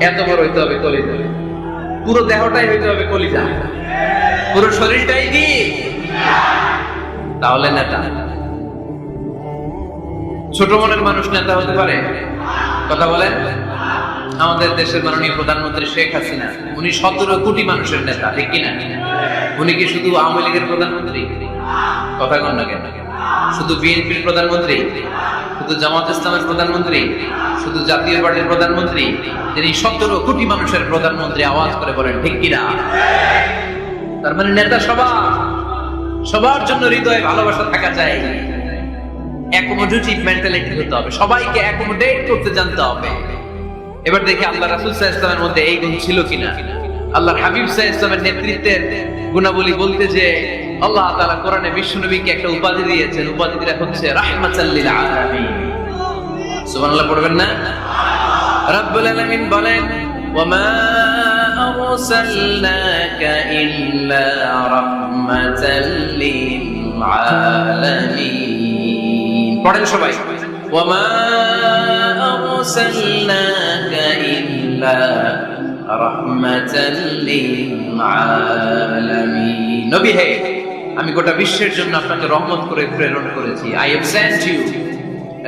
এত বড় হইতে হবে কলিজা। পুরো দেহটাই হইতে হবে কলিজা, পুরো শরীরটাই কি? তাহলে নেতা। ছোট মনের মানুষ নেতা হতে পারে? কথা বলেন। আমাদের দেশের মাননীয় প্রধানমন্ত্রী শেখ হাসিনা, উনি 17 কোটি মানুষের নেতা, ঠিক কিনা? উনি কি শুধু আওয়ামী লীগের প্রধানমন্ত্রী? কথা কন না কেন? শুধু বিএনপির প্রধানমন্ত্রী? শুধু জামাত ইসলামের প্রধানমন্ত্রী? শুধু জাতীয় পার্টির প্রধানমন্ত্রী? তিনি 17 কোটি মানুষের প্রধানমন্ত্রী। আওয়াজ করে বলেন ঠিক কিনা? তার মানে নেতা সবার জন্য হৃদয়ে ভালোবাসা থাকা চাই, অ্যাকোমোডেটিভ মেন্টালিটি হতে হবে, সবাইকে অ্যাকোমোডেট করতে জানতে হবে। এবার দেখি আল্লাহ রাসূল সাল্লাল্লাহু আলাইহি ওয়াসাল্লামের মধ্যে এই গুণ ছিল কিনা। আল্লাহর হাবিব সাল্লাল্লাহু আলাইহি ওয়াসাল্লামের নেতৃত্বের গুণাবলী বলতে যে আল্লাহ তাআলা কোরআনে বিশ্বনবীকে একটা উপাধি দিয়েছেন, উপাধিটা হচ্ছে রাহমাতাল লিল আলামিন। সুবহানাল্লাহ পড়বেন না? রব্বুল আলামিন বলেন ওয়ামা আরসালনাকা ইল্লা রাহমাতাল লিল আলামিন। পড়েন সবাই, ওয়ামা আরসালনাকা ইল্লা রাহমাতাল লিল আলামিন। নবী হে, আমি গোটা বিশ্বের জন্য আপনাকে রহমত করে প্রেরণ করেছি। I have sent you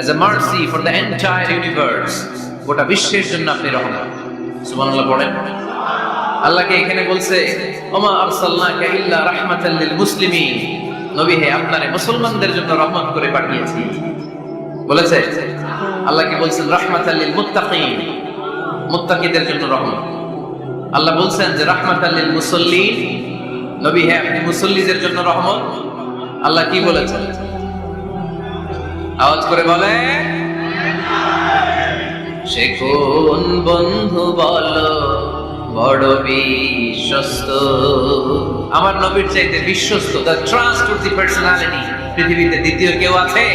as a mercy for the entire universe. গোটা বিশ্বের জন্য আপনি রহমত। সুবহানাল্লাহ পড়েন। আল্লাহকে এখানে বলছে ওমা আরসালনাকা ইল্লা রাহমাতাল লিল মুসলিমিন। নবী হে, আপনারে মুসলমানদের জন্য রহমত করে পাঠিয়েছি বলেছে। আল্লাহকে বলছেন রাহমাতাল লিল মুত্তাকিন, মুত্তাকিদের জন্য রহমত। আল্লাহ বলছেন যে রাহমাতাল লিল মুসাল্লিন, নবী হে আপনি মুসল্লিদের জন্য রহমত। আল্লাহ কি বলেছেন? আওয়াজ করে বলে, সে কোন বন্ধু বলো বড় বিশ্বস্ত? আমার নবীর চাইতে বিশ্বস্ত, দ্য ট্রাস্টওয়ার্দি পার্সোনালিটি পৃথিবীতে দ্বিতীয় কেউ আছে?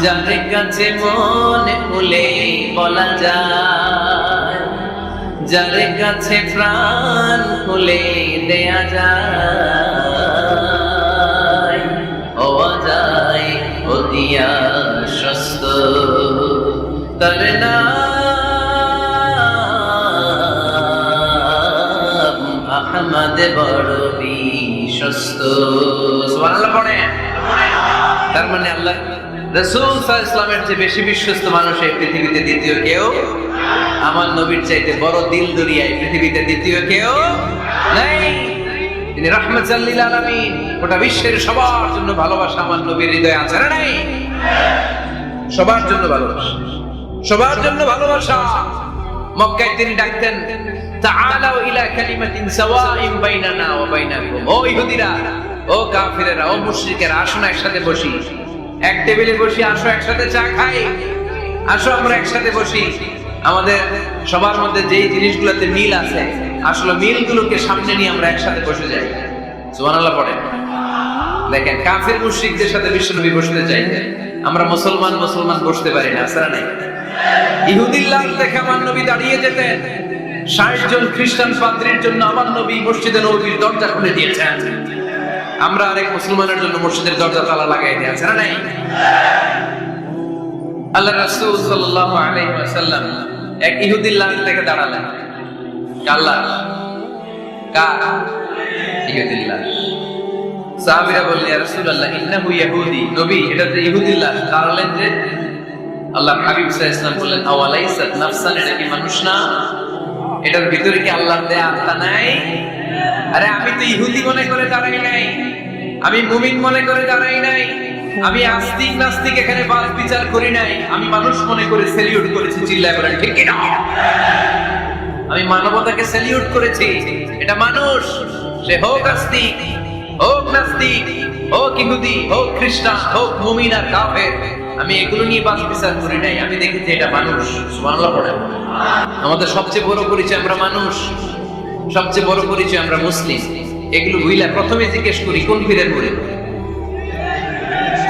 যার কাছে মনে খুলে বলা যায়, যার কাছে প্রাণ খুলে দেয়া যায়, হওয়া যায় অতিয়া সস্ত, তার নাম আহমদ বড় বিশ্বস্ত। সুবহানাল্লাহ পড়েন। তার মানে আল্লাহ রাসূল সাল্লাল্লাহু আলাইহি ওয়াসাল্লামের চেয়ে বেশি বিশ্বস্ত মানুষ এই পৃথিবীতে দ্বিতীয় কেউ, আমার নবীর চাইতে বড় দিল দরিয়া এই পৃথিবীতে দ্বিতীয় কেউ নাই। তিনি রাহমাতাল লিল আলামিন, গোটা বিশ্বের সবার জন্য ভালোবাসা আমার নবীর হৃদয়ে আছে না নাই? সবার জন্য ভালোবাসা, সবার জন্য ভালোবাসা। মক্কায় তিনি ডাকতেন তাআলাউ ইলা কালিমাতিন সাওয়াইন বাইনানা ওয়া বাইনাকুম। ও ইহুদিরা, ও কাফিরেরা, ও মুশরিকেরা, আসো না একসাথে বসি, এক টেবিলে বসি, আসো একসাথে চা খাই, আসো আমরা একসাথে বসি। আমাদের সবার মধ্যে যেই জিনিসগুলোতে মিল আছে, আসলে মিলগুলোকে সামনে নিয়ে আমরা একসাথে বসে যাই। সুবহানাল্লাহ পড়েন। দেখেন কাফির মুশরিকদের সাথে বিশ্বনবী বসতে চাইতেন, আমরা মুসলমান বসতে পারি না, আসলে নাই। ইহুদির লাশ দেখে আমার নবী দাঁড়িয়ে যেতেন। 60 জন খ্রিস্টান পাদ্রীর জন্য আমার নবী মসজিদে নববীর দরজা খুলে দিয়েছেন, আমরা আরেক মুসলমানের জন্য মসজিদের দরজা তালা লাগাই দিয়েছে না নাই? আল্লাহ রাসূল সাল্লাল্লাহু আলাইহি ওয়াসাল্লাম এক ইহুদির লাশ দেখে দাঁড়ালেন। আল্লাহ কার? ইহুদির লাশ। সাহাবীরা বললেন ইয়া রাসূলুল্লাহ ইন্নাহু ইহুদি। নবী, এটা তো ইহুদির লাশ। দাঁড়ালেন যে আল্লাহ হাবিব সাল্লাল্লাহু আলাইহি ওয়াসাল্লাম বললেন আওয়ালাইসাত নাফসান, এটা কি মানুষ না? এটার ভিতরে কি আল্লাহর দেয়া আত্মা নাই? আরে আমি তো ইহুদি মনে করে দাঁড়াই নাই, আমি মুমিন মনে করে দাঁড়াই নাই, আমি আস্তিক নাস্তিক এখানে বাদ বিচার করি নাই, আমি মানুষ মনে করে সেলিউট করেছি। চিল্লায় বলেন ঠিক কি না? আমি মানবতাকে সেলিউট করেছি। এটা মানুষ, সে হোক আস্তিক, হোক নাস্তিক, হোক ইহুদি, হোক খ্রিস্টান, হোক মুমিন আর কাফের, আমি এগুলো নিয়ে বাদ বিচার করি নাই। আমি দেখেছি এটা মানুষ। সুবহানাল্লাহ পড়েন। আমাদের সবচেয়ে বড় পরিচয় আমরা মানুষ, সবচেয়ে বড় পরিচয় আমরা মুসলিম। এগুলো ভুইলা প্রথমে জিজ্ঞেস করি কোন পীরের মুড়ে,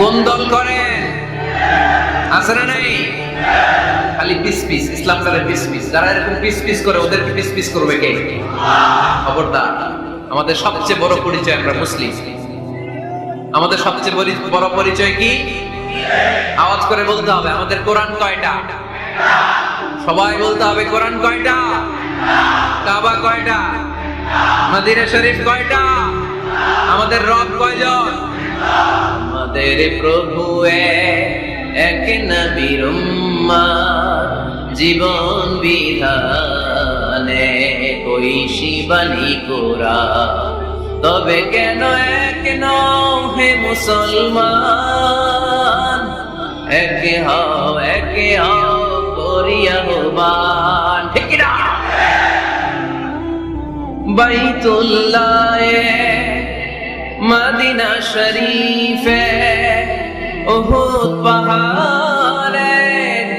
কোন দল করেন, আছে না নাই? খালি পিস পিস, ইসলাম তারা পিস পিস। যারা এরকম পিস পিস করে ওদেরকে পিস পিস করবে কে? খবরদার। আমাদের সবচেয়ে বড় পরিচয় আমরা মুসলিম। আমাদের সবচেয়ে বড় পরিচয় কি? আওয়াজ করে বলতে হবে আমাদের কোরআন কয়টা? সবাই বলতে হবে কোরআন কয়টা? কাবা কয়টা? মদিনা শরীফ কয়টা? আমাদের রব কয়জন? আমাদের প্রভু এক নবীর উম্মত, জীবন বিধানে কইসি বাণী কোরআন। তবে কেন এক নও হে মুসলমান, একে হও করিয়া আহ্বান। ঠিক না? বাইতুল্লাহ মদিনা শরীফে উহুদ পাহাড়ে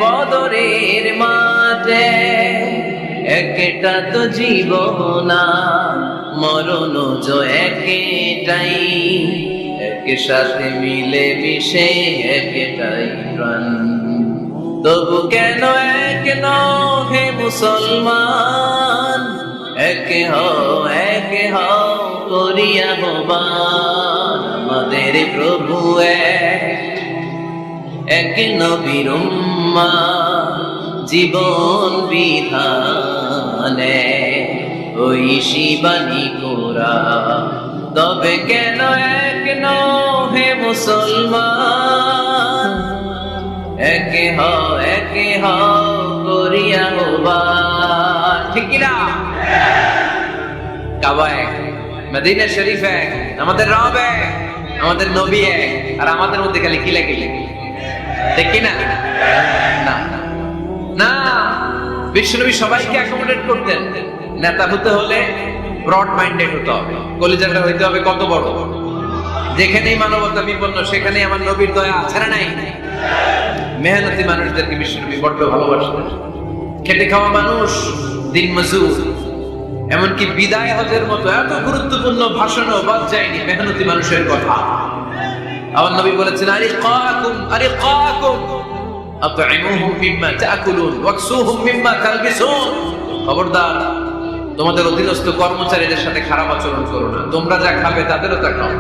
বদরের মাঠে, একটা তো জীবন মরণ যে একটাই, একে সাথে মিলে মিশে একটাই প্রাণ। তবু কেন এক নও হে মুসলমান, একে হও করিয়া আহ্বান। আমাদের প্রভু এক নবীর উম্মত, জীবন বিধানে ঐশী বাণী কোরআন। তবে কেন এক নও হে মুসলমান, একে হও করিয়া আহ্বান। ঠিক কি না? কাবা এক, মদিনা শরীফ এক, আমাদের রব এক, আমাদের নবী এক, আর আমাদের মধ্যে খালি কিলাকিলি। ঠিক কি না? না, বিশ্বনবী সবাইকে অ্যাকোমোডেট করতেন। নেতা হতে হলে ব্রড মাইন্ডেড হতে হবে, কলিজাটা হইতে হবে কত বড়। যেখানেই মানবতা বিপন্ন সেখানেই আমার নবীর দয়া আছে না নাই? মেহনতি মানুষদেরকে বিশ্বনবী বড্ড ভালোবাসতেন। খেটে খাওয়া মানুষ, দিন মজুর, এমনকি বিদায় হজের মতো এত গুরুত্বপূর্ণ ভাষণও বাদ যায়নি মেহনতি মানুষের কথা। আমার নবী বলেছেন আরিকাকুম আতঈমুহুম মিম্মা তাকুলুন ওয়াকসুহুম মিম্মা তালবিসুন। খবরদার, তোমাদের অধীনস্থ কর্মচারীদের সাথে খারাপ আচরণ করো না। তোমরা যা খাবে তাদেরও তা খাও,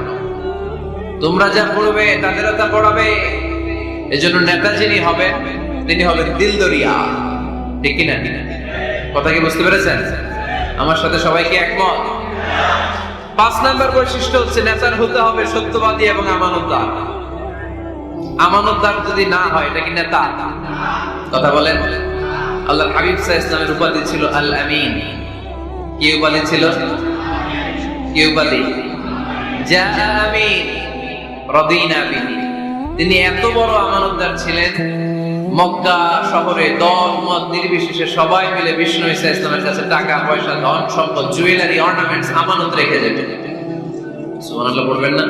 তোমরা যা পড়বে তাদেরও তা পড়াবে। এজন্য নেতা যিনি হবেন তিনি হবেন দিলদরিয়া। ঠিক কিনা? কথা কি বুঝতে পেরেছেন? আমার সাথে সবাইকে একমত? 5 নাম্বার বৈশিষ্ট্য হচ্ছে নেতার হতে হবে সত্যবাদী এবং আমানতদার। আমানতদার যদি না হয় এটা কি নেতা? কথা বলেন। আল্লাহর হাবিব সাল্লাল্লাহু আলাইহি ওয়াসাল্লামের উপাধি ছিল আল আমিন। কি উপাধি ছিল? কি উপাধি? যা আমিন রাদিনা বিহি। তিনি এত বড় আমানতদার ছিলেন, মক্কা শহরে দল মত নির্বিশেষে সবাই মিলে বিষ্ণু ঈসা ইসলামের কাছে টাকা পয়সা, ধন সম্পদ, জুয়েলারি, অর্নামেন্টস আমানত রেখে যেত। সুবহানাল্লাহ বলবেন না?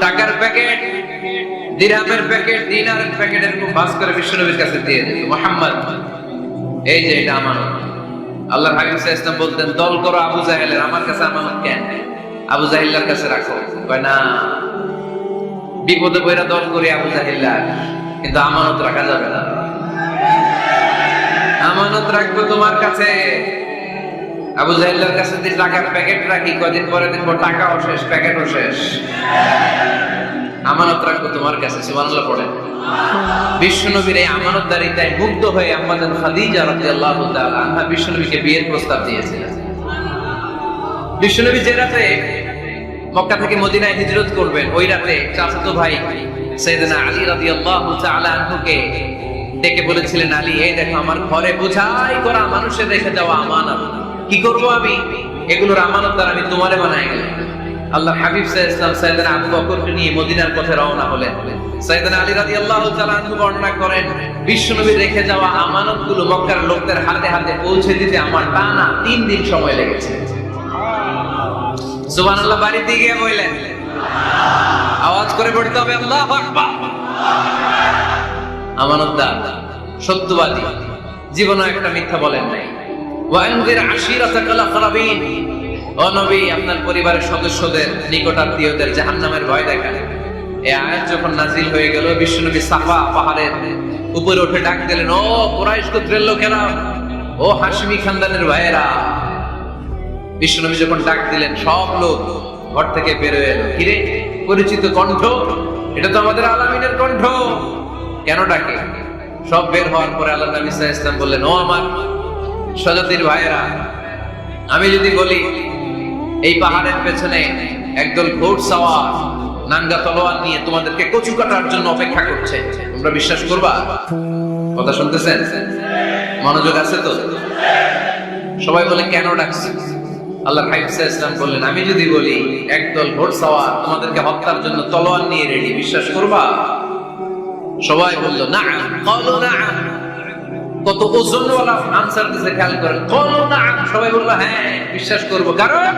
টাকার প্যাকেট, দিরহামের প্যাকেট, দিনারের প্যাকেট এরকম ভাঁজ করে বিশ্বনবীর কাছে দিয়ে দিত। মুহাম্মদ, এই যে এটা আমানত। আল্লাহর হাবিব সাল্লাল্লাহু আলাইহি ওয়াসাল্লাম বলতেন দল করো আবু জাহেলের, আমার কাছে আমানত কেন? আবু জাহেলের কাছে রাখো। কয় না, বিপদে পড়া দল করে আবু জাহেলার, কিন্তু আমানত রাখা যাবে না। আমানত রাখবো তোমার কাছে। আবু জাহেলের কাছে যে টাকার প্যাকেট রাখি, কদিন পরে দেখবো টাকাও শেষ, প্যাকেটও শেষ। আমানত রাখবো তোমার কাছে। সুবহানাল্লাহ পড়েন। বিশ্বনবীর এই আমানতদারিতায় মুগ্ধ হয়ে আম্মা জান খাদিজা রাদিয়াল্লাহু তাআলা আনহা বিশ্বনবীকে বিয়ের প্রস্তাব দিয়েছিলেন। বিশ্বনবী যে রাতে মক্কা থেকে মদিনায় হিজরত করবেন, ওই রাতে চাচাতো ভাই সাইয়েদনা আলী রাদিয়াল্লাহু তাআলা আনহুকে ডেকে বলেছিলেন, আলী এই দেখো আমার ঘরে বোঝাই করা মানুষের রেখে যাওয়া আমানত, কি করব আমি? এগুলোর আমানতদার আমি তোমারে বানাই গেলাম। আল্লাহর হাবিব সাল্লাল্লাহু আলাইহি ওয়াসাল্লাম সাইয়েদনা আবু বকরকে নিয়ে মদিনার পথে রওনা হলেন। সাইয়েদনা আলী রাদিয়াল্লাহু তাআলা আনহু বর্ণনা করেন, বিশ্বনবী রেখে যাওয়া আমানতগুলো মক্কার লোকদের হাতে হাতে পৌঁছে দিতে আমার টানা 3 দিন সময় লেগেছে। সুবহানাল্লাহ। বাড়িতে গিয়ে বললেন, আওয়াজ করে পড়তে হবে আল্লাহু আকবার। আমানতদার, সত্যবাদী, জীবনে একটা মিথ্যা বলেন নাই। ওয়া আনজির আশিরাতাকাল আকরাবিন, ও নবী আপনার পরিবারের সদস্যদের, নিকটাত্মীয়দের জাহান্নামের ভয় দেখান। এই আয়াত যখন নাজিল হয়ে গেল, বিশ্বনবী সাফা পাহাড়ের উপরে উঠে ডাক দিলেন, ও কুরাইশ গোত্রের লোকেরা, ও হাশমি খানদানের ভাইয়েরা। বিশ্বনবী যখন ডাক দিলেন, সব লোক ঘর থেকে বের হয়ে এলো। কিরে, পরিচিত কণ্ঠ, এটা তো আমাদের আলামিনের কণ্ঠ, কেন ডাকে? সব বের হওয়ার পরে আল্লাহ নবী সাল্লাল্লাহু আলাইহি ওয়াসাল্লাম বললেন, ও আমার স্বজাতির ভাইয়েরা, আমি যদি বলি এই পাহাড়ের পেছনে একদল ঘোড়সাওয়ার নাঙ্গা তলোয়ার নিয়ে তোমাদেরকে কচু কাটার জন্য অপেক্ষা করছে, তোমরা বিশ্বাস করবা? কথা শুনতেছেন? মনোযোগ আছে তো? সবাই বলে কেন ডাকছে? আল্লাহর হাবিব সাল্লাল্লাহু আলাইহি ওয়াসাল্লাম বললেন, আমি যদি বলি একদল ঘোড়সাওয়ার তোমাদেরকে হত্যার জন্য তলোয়ার নিয়ে রেডি, বিশ্বাস করবা? সবাই বলল নাআম। ক্বালু নাআম। কত ওজনওয়ালা আনসার দিতে খেয়াল করেন। ক্বালু নাআম, সবাই বলল হ্যাঁ বিশ্বাস করব, কারণ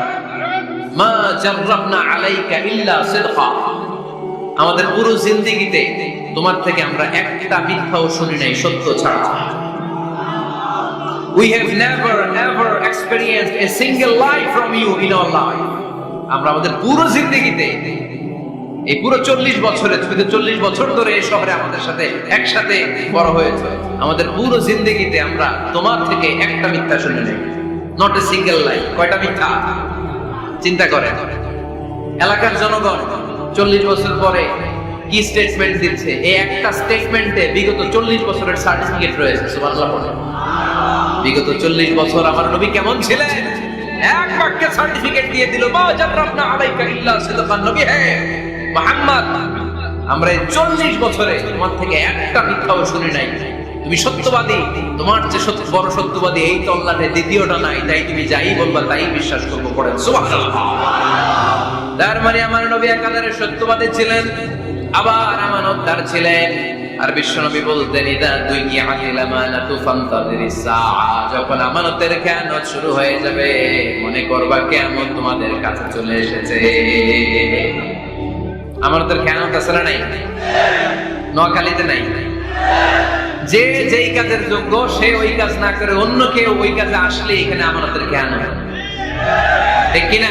মা জাররাবনা আলাইকা ইল্লা সিদকা, আমাদের পুরো জিন্দেগিতে তোমার থেকে আমরা একটা মিথ্যাও শুনি নাই সত্য ছাড়া। We have never ever experienced a single lie from you in our life. আমরা আমাদের পুরো জিন্দেগিতে, এই পুরো 40 বছরে, তুমি 40 বছর ধরে এই শহরে আমাদের সাথে একসাথে বড় হয়েছে, আমাদের পুরো জিন্দেগিতে আমরা তোমার থেকে একটা মিথ্যা শুনি নাই, নট এ সিঙ্গেল লাই। কয়টা মিথ্যা? চিন্তা করেন। এলাকার জনগণ 40 বছর পরে কি স্টেটমেন্ট দিচ্ছে, এই একটা স্টেটমেন্টে বিগত 40 বছরের সার্টিফিকেট রয়েছে। সুবহানাল্লাহ। বিগত 40 বছর আমার নবী কেমন ছিলেন, এক বাক্যে সার্টিফিকেট দিয়ে দিল, মা জাররাবনা আলাইকা ইল্লা সিদকান, নবী হে মুহাম্মদ, আমরা এই 40 বছরে তোমার থেকে একটা মিথ্যাও শুনি নাই, তুমি সত্যবাদী, তোমার যে বড় সত্যবাদী এই তল্লাটে দ্বিতীয়টা নাই, তাই তুমি যাই বলবা তাই বিশ্বাস করবো। পড়েন সুবহানাল্লাহ। তার মানে আমার নবী একাধারে সত্যবাদী ছিলেন, আবার আমানতদার ছিলেন। আর বিশ্বনবী বলতেন, ইদা দুইয়াতিল আমানাতু ফান্তাযিরিস সাআ, যখন আমানতের খেয়ানত শুরু হয়ে যাবে মনে করবা কিয়ামত তোমাদের কাছে চলে এসেছে। আমানতের খেয়ানত আছে না নাই? নোয়াখালীতে নাই? যে যেই কাজের যোগ্য সে ওই কাজ না করে অন্য কেউ ওই কাজে আসলে এখানে আমানতের খেয়ানত, ঠিক কিনা?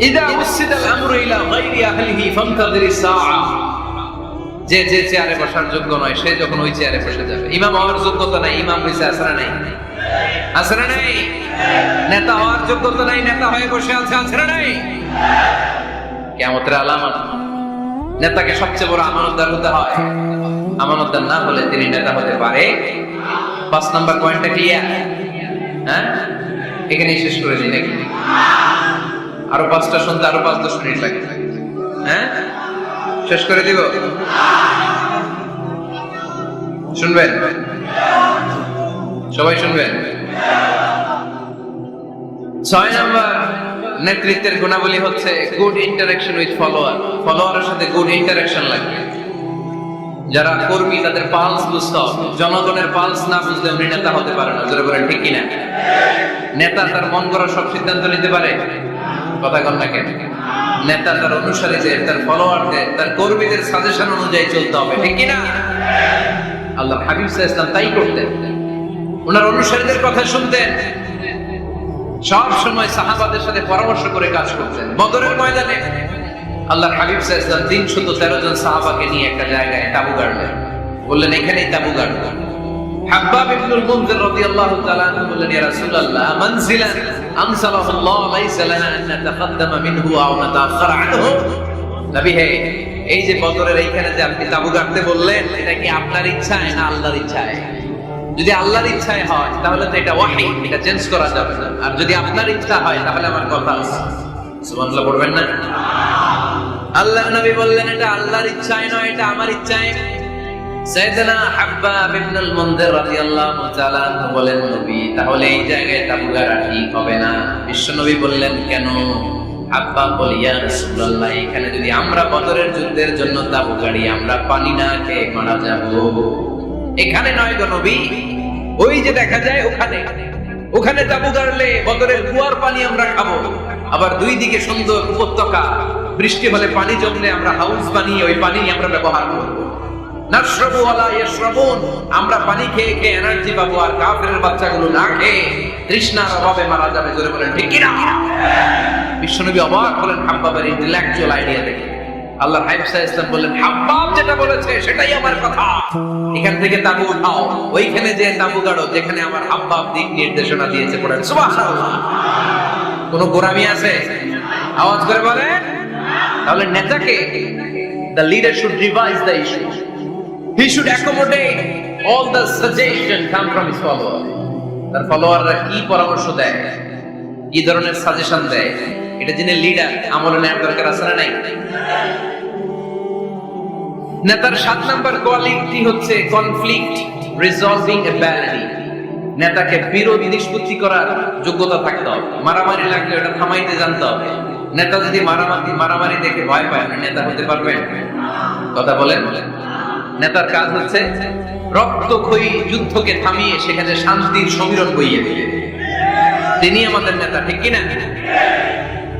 ইদা উসিদাল আমরু ইলা গায়রি আহলিহি ফান্তাযিরিস সাআ, যে যে চেয়ারে বসার যোগ্য নয় সে যখন ওই চেয়ারে বসে যাবে। ইমাম হওয়ার যোগ্যতা নাই, ইমাম হইছে আসরা নাই? আসরা নাই? নেতা হওয়ার যোগ্যতা নাই, নেতা হয়ে বসে আছে, আসরা নাই? কিয়ামতের আলামত। নেতাকে সবচেয়ে বড় আমানতদার হতে হয়, আমানতদার না হলে তিনি নেতা হতে পারে। 5 নাম্বার পয়েন্টটা ক্লিয়ার? হ্যাঁ, এখানেই শেষ করে দিই নাকি? আরো 5টা শুনতে আরো 5-10 মিনিট লাগে। হ্যাঁ, শেষ করে দিব? শুনবেন? সবাই শুনবেন? 6 নাম্বার নেতৃত্বের গুণাবলী হচ্ছে গুড ইন্টারঅ্যাকশন উইথ ফলোয়ার। ফলোয়ারের সাথে গুড ইন্টারঅ্যাকশন লাগবে। যারা কর্মী তাদের পালস বুঝতে হবে। জনগণের পালস না বুঝলে উনি নেতা হতে পারে না। জোরে বলেন ঠিক কিনা? নেতা তার মন করা সব সিদ্ধান্ত নিতে পারে? কথা কন না কেন? নেতা তার অনুসারীদের, তার ফলোয়ারদের, তার কর্মীদের সাজেশন অনুযায়ী চলতে হবে, ঠিক কিনা? আল্লাহর হাবিব সাল্লাল্লাহু আলাইহি ওয়াসাল্লাম তাই করতেন। ওনার অনুসারীদের কথা শুনতেন, সব সময় সাহাবাদের সাথে পরামর্শ করে কাজ করতেন। বদরের ময়দানে আল্লাহর হাবিব সাল্লাল্লাহু আলাইহি ওয়াসাল্লাম 313 জন সাহাবাকে নিয়ে একটা জায়গায় তাবু গাড়লেন। বললেন এখানেই তাবু গাড়ব। হাব্বাব ইবনুল মুনজির রাদিয়াল্লাহু তাআলা আনহু বললেন, ইয়া রাসূলুল্লাহ, মানজিলান আনসালাহুল্লাহ লাইসা লানা আন নাতাকাদ্দামা মিনহু আও নাতাআখার আনহু। নবী হে, এই যে বদরের এইখানে যে আপনি তাবু গাড়তে বললেন, এটা কি আপনার ইচ্ছায় না আল্লাহর ইচ্ছায়? যদি আল্লাহর ইচ্ছায় হয় তাহলে তো এটা ওয়াহী, এটা চেঞ্জ করা যাবে না। আর যদি আপনার ইচ্ছা হয় তাহলে আমার কথা আছে। সুবহানাল্লাহ পড়বেন না? আল্লাহর নবী বললেন এটা আল্লাহর ইচ্ছায় নয়, এটা আমার ইচ্ছায়। সাইয়েদনা হাব্বাব ইবনুল মুনযির রাদিয়াল্লাহু তাআলা বলেন, নবী তাহলে এই জায়গায় তাবু গাড়া ঠিক হবে না। বিশ্বনবী বললেন, কেন? হাব্বাব বলে, ইয়া রাসূলুল্লাহ, এখানে যদি আমরা বদরের যুদ্ধের জন্য তাবু গাড়ি, আমরা পানি না খেয়ে মারা যাব। এখানে নয় গো নবী, ওই যে দেখা যায় ওখানে তাবু গাড়লে বদরের কুয়ার পানি আমরা খাবো। আবার দুই দিকে সুন্দর উপত্যকা, বৃষ্টি হলে পানি জমলে আমরা হাউস বানিয়ে ওই পানি আমরা ব্যবহার করব। নাশরাবু ওয়ালা ইয়াশরাবুন, আমরা পানি খেয়ে খেয়ে এনার্জি পাবো, আর কাফেরের বাচ্চাগুলো না খেয়ে তৃষ্ণার অভাবে মারা যাবে। জোরে বলেন ঠিক কি না? বিশ্বনবী অবাক হলেন হাব্বাবের ইন্টেলেকচুয়াল আইডিয়া দেখে। আল্লাহর হাবিব সাল্লাল্লাহু আলাইহি ওয়াসাল্লাম বললেন, হাব্বাব যেটা বলেছে সেটাই আমার কথা, এখান থেকে তাবু উঠাও, ওইখানে যে তাবু গাড়ো যেখানে আমার হাব্বাব দিক নির্দেশনা দিয়েছে। পড়েন সুবহানাল্লাহ। কোন গোরামি আছে? আওয়াজ করে বলেন। তাহলে নেতাকে, the leader should revise the issue. He should accommodate all the suggestion come from his followers. তার ফলোয়াররা কি পরামর্শ দেয়, কি ধরনের সাজেশন দেয়, এটা জেনে লিডার আমলে নেওয়ার দরকার আছে না নাই? নেতার 7 নাম্বার কোয়ালিটি হচ্ছে কনফ্লিক্ট রিজলভিং এবিলিটি। নেতাকে বিরোধ নিষ্পত্তি করার যোগ্যতা থাকতে হবে। মারামারি লাগলে এটা থামাইতে জানতে হবে। নেতা যদি মারামারি দেখে ভয় পায় না, নেতা হতে পারবেন? কথা বলেন। নেতার কাজ হচ্ছে রক্তক্ষয়ী যুদ্ধকে থামিয়ে সেখানে শান্তির সমীরণ বইয়ে দিবে। তিনি আমাদের নেতা, ঠিক কিনা?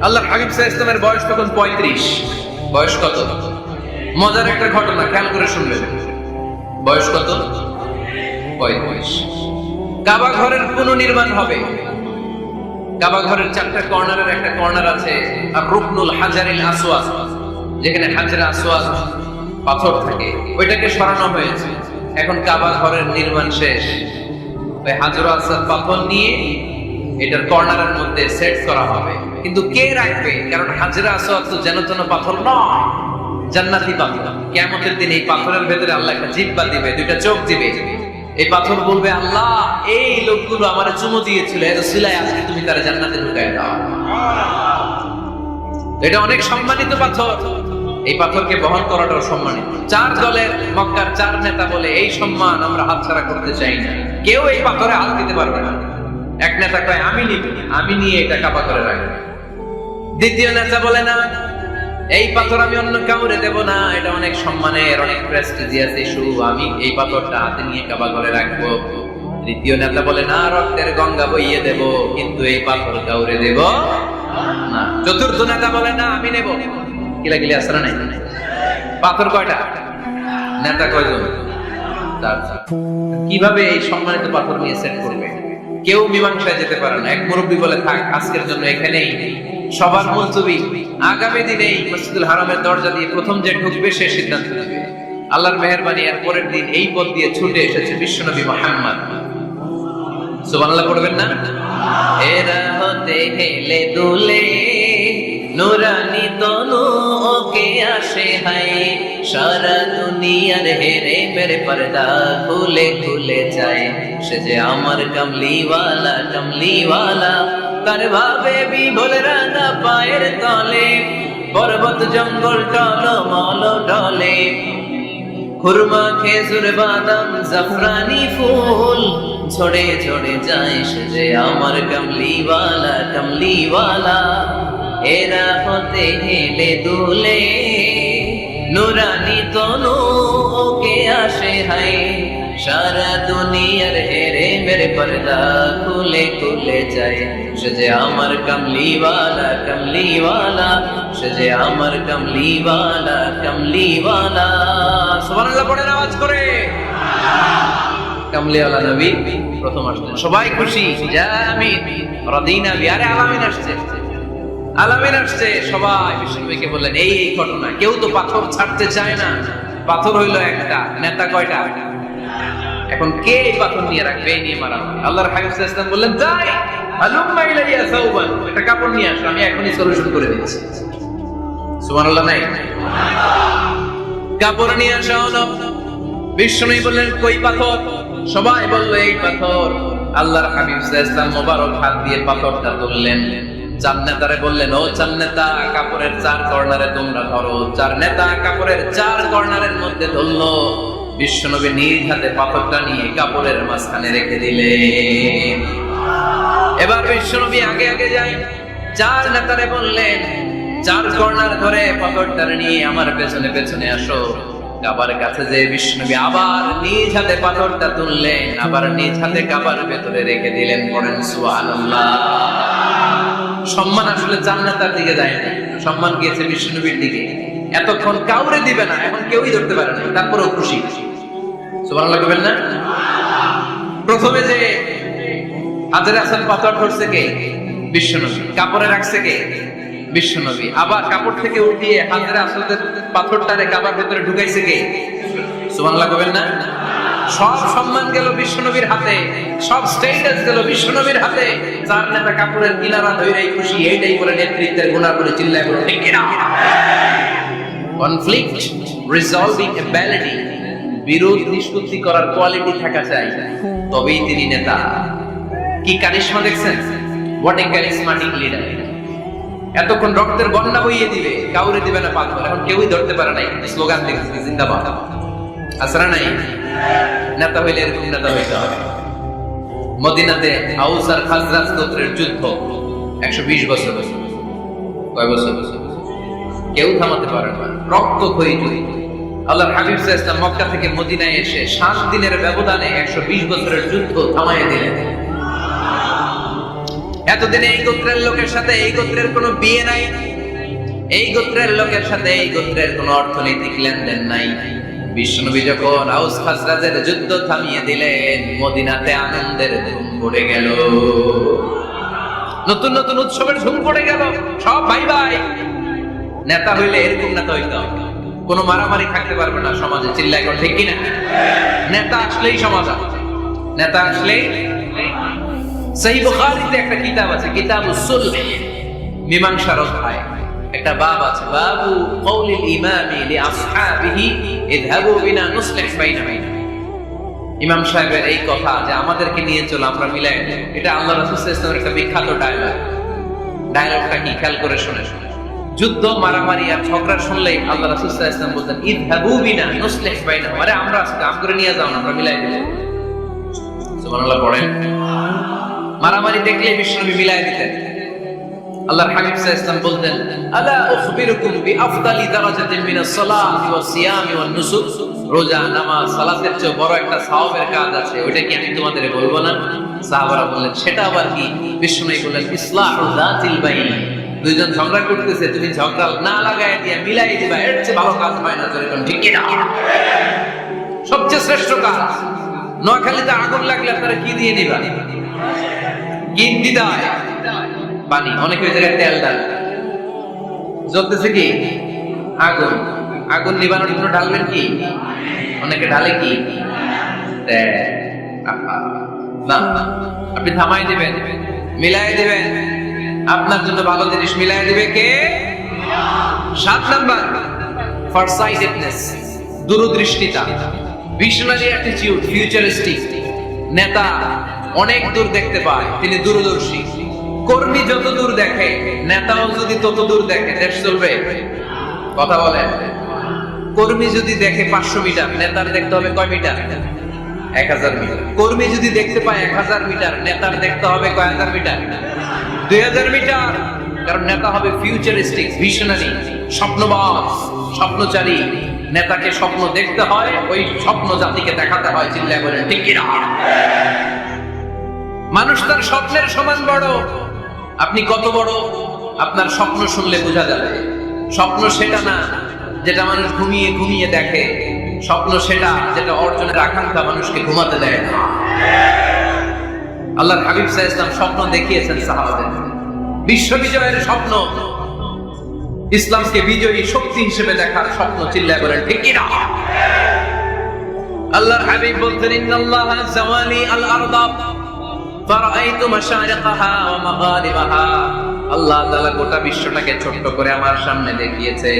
আল্লাহর হাবিব সাল্লাল্লাহু আলাইহি ওয়াসাল্লামের বয়স তখন 35। বয়স কত? মজার একটা ঘটনা, খেয়াল করে শুনবেন। বয়স কত? 35। কাবা ঘরের পুনর্নির্মাণ হবে। কাবা ঘরের 4টা কর্নারের একটা কর্নার আছে আর রুকনুল হাজারিল আসওয়াদ, যেখানে হাজরে আসওয়াদ পাথর থাকে, ওইটাকে সরানো হয়েছে। এখন কাবা ঘরের নির্মাণ শেষ, ওই হাজরে আসওয়াদ পাথর নিয়ে এটার কর্নারের মধ্যে সেট করা হবে। কিন্তু কে রাখবে? কারণ হাজরে আসওয়াদ তো যেন তেন পাথর নয়, জান্নাতি পাথর। কিয়ামতের দিন এই পাথরের ভেতরে আল্লাহ একটা জিহ্বা দিবে, 2টা চোখ দিবে। এই পাথর বলবে, আল্লাহ এই লোকগুলো আমারে চুমু দিয়েছিল, এত সিলাই আজকে তুমি তারা জান্নাতে ঢুকায় দাও। এটা অনেক সম্মানিত পাথর, এই পাথরকে বহন করাটাও সম্মানিত। 4 দলের মক্কার 4 নেতা বলে, এই সম্মান আমরা হাতছাড়া করতে চাই না, কেউ এই পাথরে হাত দিতে পারবে না। এক নেতা কয়, আমি নিয়ে এটা কাবা করে রাখবো। দ্বিতীয় নেতা বলে, না, এই পাথর আমি অন্য কাউরে দেব না, এটা অনেক সম্মানের, অনেক প্রেস্টিজিয়াস ইস্যু, আমি এই পাথরটা হাতে নিয়ে কাবা করে রাখবো। তৃতীয় নেতা বলে, না, রক্তের গঙ্গা বইয়ে দেব, কিন্তু এই পাথর কাউরে দেব না। চতুর্থ নেতা বলে, না, আমি নেব। কিলাকিলি আসরা নাই? পাথর কয়টা? নেতা কয়জন? 4। কিভাবে এই সম্মানিত পাথর নিয়ে সেট করবে? কেউ মীমাংসায় যেতে পারে না। এক মুরব্বী বলে, থাক, আজকের জন্য এখানেই সবার মুলতবি, আগামী দিনেই মসজিদুল হারামের দরজা দিয়ে প্রথম যে ঢুকবে সে সিদ্ধান্ত নেবে। আল্লাহর মেহেরবানি, এর পরের দিন এই পথ দিয়ে ছুটে এসেছে বিশ্বনবী মুহাম্মদ। সুবহানাল্লাহ পড়বেন না? এরা হতে হেলে দুলে নুরানি তনু ওকে আসে হায়, সারা দুনিয়ার হেরে মেরে পর্দা খুলে খুলে যায়। সে যে আমার কামলিওয়ালা, কামলিওয়ালা, তার ভাবে বিভোল রাঙা পায়ের তলে, পর্বত জঙ্গল টলমল টলে, খুরমা খেজুর বাদাম জাফরানি ফুল ঝরে ঝরে যায়। সে যে আমার কামলিওয়ালা, কামলিওয়ালা। এরা হতে হেলে দুলে নুরানি তনু ওকে আসে হায়, সারা দুনিয়ার হেরে মেরে পর্দা খুলে খুলে যায়। সে যে আমার কামলিওয়ালা, কামলিওয়ালা, সে যে আমার কামলিওয়ালা, কামলিওয়ালা। সুবহানাল্লাহ পড়েন আওয়াজ করে। কামলিওয়ালা নবী প্রথম আসলেন, সবাই খুশি। জামিন রাদিনা বি, আরে আলামিন আসছে, আলামিন আসছে। সবাই বিশ্বনবীকে বললেন, এই ঘটনা। কেউ তো পাথর ছাড়তে চায় না। পাথর হইল একটা, নেতা কয়টা? এখন কে এই পাথর নিয়ে রাখবে? নিয়ে মারা। আল্লাহর হাবিব সাল্লাল্লাহু আলাইহি ওয়াসাল্লাম বললেন, যাই হালুম্মা ইলাইয়া সাউবান, একটা কাপড় নিয়ে আসো, আমি এখনই সলিউশন করে দিচ্ছি। সুবহানাল্লাহ নাই? কাপড় নিয়ে আসা হলো। বিশ্বনবী বললেন, কই পাথর? সবাই বলল, এই পাথর। আল্লাহর হাবিব সাল্লাল্লাহু আলাইহি ওয়াসাল্লাম মোবারক হাত দিয়ে পাথরটা তুললেন। 4 নেতারে বললেন, ও 4 নেতা, কাপড়ের 4 কর্নারে তোমরা ধরো। 4 নেতা কাপড়ের 4 কর্নারের মধ্যে ধরলো। বিশ্বনবী নিজ হাতে পাথরটা নিয়ে কাপড়ের মাঝখানে রেখে দিলেন। এবার বিশ্বনবী আগে আগে যায়, চার নেতারে বললেন, চার কর্নার ধরে পাথরটা নিয়ে আমার পেছনে পেছনে আসো। কাবার কাছে যে বিশ্বনবী আবার নিজ হাতে পাথরটা তুললেন, আবার নিজ হাতে কাবার ভেতরে রেখে দিলেন। পড়েন সুবহানাল্লাহ। সম্মান আসলে জান্নাতের দিকে যায় না, সম্মান গিয়েছে বিশ্বনবীর দিকে। এতক্ষণ কাউরে দিবে না, এখন কেউই ধরতে পারে না, তারপরেও খুশি। সুবহানাল্লাহ বলবেন না? প্রথমে যে হাজরে আসল পাথর ধরছে কে? বিশ্বনবী। কাপড়ে রাখছে কে? বিশ্বনবী। আবার কাপড় থেকে উঠিয়ে হাজরে আসলের পাথরটারে কাবার ভেতরে ঢুকাইছে কে? সুবহানাল্লাহ বলবেন না? সব সম্মান গেল বিশ্বনবীর হাতে, সব স্টেটাস গেল বিশ্বনবীর হাতে। চার নেতা কাপড়ের কিনারা ধইরাই খুশি। এইটাই বলে নেতৃত্বের গুণাবলী, চিল্লায় বলে ঠিক কিনা? কনফ্লিক্ট রিজলভিং এবিলিটি, বিরোধ নিষ্পত্তি করার কোয়ালিটি থাকা চাই, তবেই তিনি নেতা। কি কারিশমা দেখছেন? What a charismatic leader. এতক্ষণ রক্তের বন্যা বইয়ে দিবে, কাউরে দিবে না পাথর। এখন কেউই ধরতে পারে নাই। স্লোগান দেখছি জিন্দাবাদ। আসরা নাই? নেতা হইলে এরকম নেতা হইতে হবে। মদিনাতে আউস আর খাজরাজ গোত্রের যুদ্ধ 120 বছর। কয় বছর? কেউ থামাতে পারে না, রক্তক্ষয়ী যুদ্ধ। আল্লাহর হাবিব সাল্লাল্লাহু আলাইহি ওয়াসাল্লাম মক্কা থেকে মদিনায় এসে 7 দিনের ব্যবধানে 120 বছরের যুদ্ধ থামায় দিলেন। এতদিনে এই গোত্রের লোকের সাথে এই গোত্রের কোনো বিয়ে নাই, এই গোত্রের লোকের সাথে এই গোত্রের কোনো অর্থনৈতিক লেনদেন নাই। বিশ্বনবী যখন আউস খাজরাজের যুদ্ধ থামিয়ে দিলেন, মদিনাতে আনন্দের ধুম পড়ে গেল, নতুন নতুন উৎসবের ধুম পড়ে গেল। সব ভাই ভাই। নেতা হইলে এরকম নেতা হইতে হবে, কোনো মারামারি থাকতে পারবে না সমাজে। চিল্লায় কোন ঠিক কিনা? নেতা আসলেই সমাজ, নেতা আসলেই। সহিহ বুখারীতে একটা কিতাব আছে, কিতাবুস সুলহ, মীমাংসার অধ্যায়। একটা বাব আছে, বাবু কওলিল ইমামি লিআসহাবিহি ইযহাবু বিনা নুসলিহ বাইনাহুম। ইমাম সাহেবের এই কথা যে আমাদেরকে নিয়ে চলো, আমরা মিলাই দেব, এটা আল্লাহ রাসূল সাল্লাল্লাহু আলাইহি ওয়াসাল্লামের একটা বিখ্যাত ডায়লগ। ডায়লগটা কি খেয়াল করে শুনে। যুদ্ধ, মারামারি আর ঝগড়া শুনলেই আল্লাহ রাসূল সাল্লাল্লাহু আলাইহি ওয়াসাল্লাম বলতেন, ইযহাবু বিনা নুসলিহ বাইনাহুম। আরে আমরা আজকে আম করে নিয়ে যাও, আমরা মিলাই দেব। সুবহানাল্লাহ পড়েন। মারামারি দেখলে বিশ্বনবী মিলাই দিতেন। আল্লাহর হাবিব সাল্লাল্লাহু আলাইহি ওয়াসাল্লাম বলতেন, আলা উখবিরুকুম বিআফদালি দারাজাতিন মিনাস সালাতি ওয়াস সিয়ামি ওয়ান নুসুক। রোজা, নামাজ, সালাতের চেয়ে বড় একটা সওয়াবের কাজ আছে, ওটা কি আমি তোমাদের বলবো না? সাহাবারা বললেন, সেটা আবার কি? বিশ্বনবী বললেন, ইসলাহু যাতিল বাইন। দুইজন ঝগড়া করতেছে, তুমি ঝগড়া না লাগায় দিয়া মিলাই দিবা, এর চেয়ে ভালো কাজ হয় না। যেরকম ঠিক কিনা? সবচেয়ে শ্রেষ্ঠ কাজ। নোয়াখালীতে আগুন লাগলে আপনারা কি দিয়ে নিবা? কি দিতে হয়? পানি। অনেকে ওই জায়গায় তেল ডাল। জ্বলতেছে কি? আগুন। আগুন নিবানোর জন্য ঢালবেন কি? অনেকে ঢালে কি? না, আপনি থামাই দিবেন, মিলাই দিবেন। আপনার জন্য ভালো জিনিস মিলাই দিবে কে? 7 নাম্বার, ফারসাইটেডনেস, দূরদৃষ্টিতা, ভিশনারি অ্যাটিটিউড, ফিউচারিস্টিক। নেতা অনেক দূর দেখতে পায়, তিনি দূরদর্শী। কর্মী যত দূর দেখে, নেতাও যদি তত দূর দেখে, দেশ চলবে? কথা বলেন। কর্মী যদি দেখে 500 মিটার, নেতার দেখতে হবে কয় মিটার? 1000 মিটার। কর্মী যদি দেখতে পায় 1000 মিটার, নেতার দেখতে হবে কয় হাজার মিটার? 2000 মিটার। কারণ নেতা হবে ফিউচারিস্টিক, ভিশনারি, স্বপ্নবাজ, স্বপ্নচারী। নেতাকে স্বপ্ন দেখতে হয়, ওই স্বপ্ন জাতিকে দেখাতে হয়। চিল্লায় বলেন ঠিক কিনা? মানুষ তার স্বপ্নের সমান বড়। আপনি কত বড় আপনার স্বপ্ন শুনলে বোঝা যাবে। স্বপ্ন সেটা না যেটা মানুষ ঘুমিয়ে ঘুমিয়ে দেখে, স্বপ্ন সেটা যেটা অর্জনের আকাঙ্ক্ষা মানুষকে ঘুমাতে দেয় না। আল্লাহর হাবিব সাল্লাল্লাহু আলাইহি ওয়াসাল্লাম স্বপ্ন দেখিয়েছেন সাহাবাদের, বিশ্ব বিজয়ের স্বপ্ন, ইসলামকে বিজয়ী শক্তি হিসেবে দেখার স্বপ্ন। চিল্লায় বলেন ঠিক কিনা? আল্লাহর হাবিব বলতেন, ইন্নাল্লাহা জাওয়ালি আল আরদা ফারাআইতু মাশারিকাহা ওয়া মাগারিবাহা। আল্লাহ তাআলা গোটা বিশ্বটাকে ছোট্ট করে আমার সামনে দেখিয়েছে।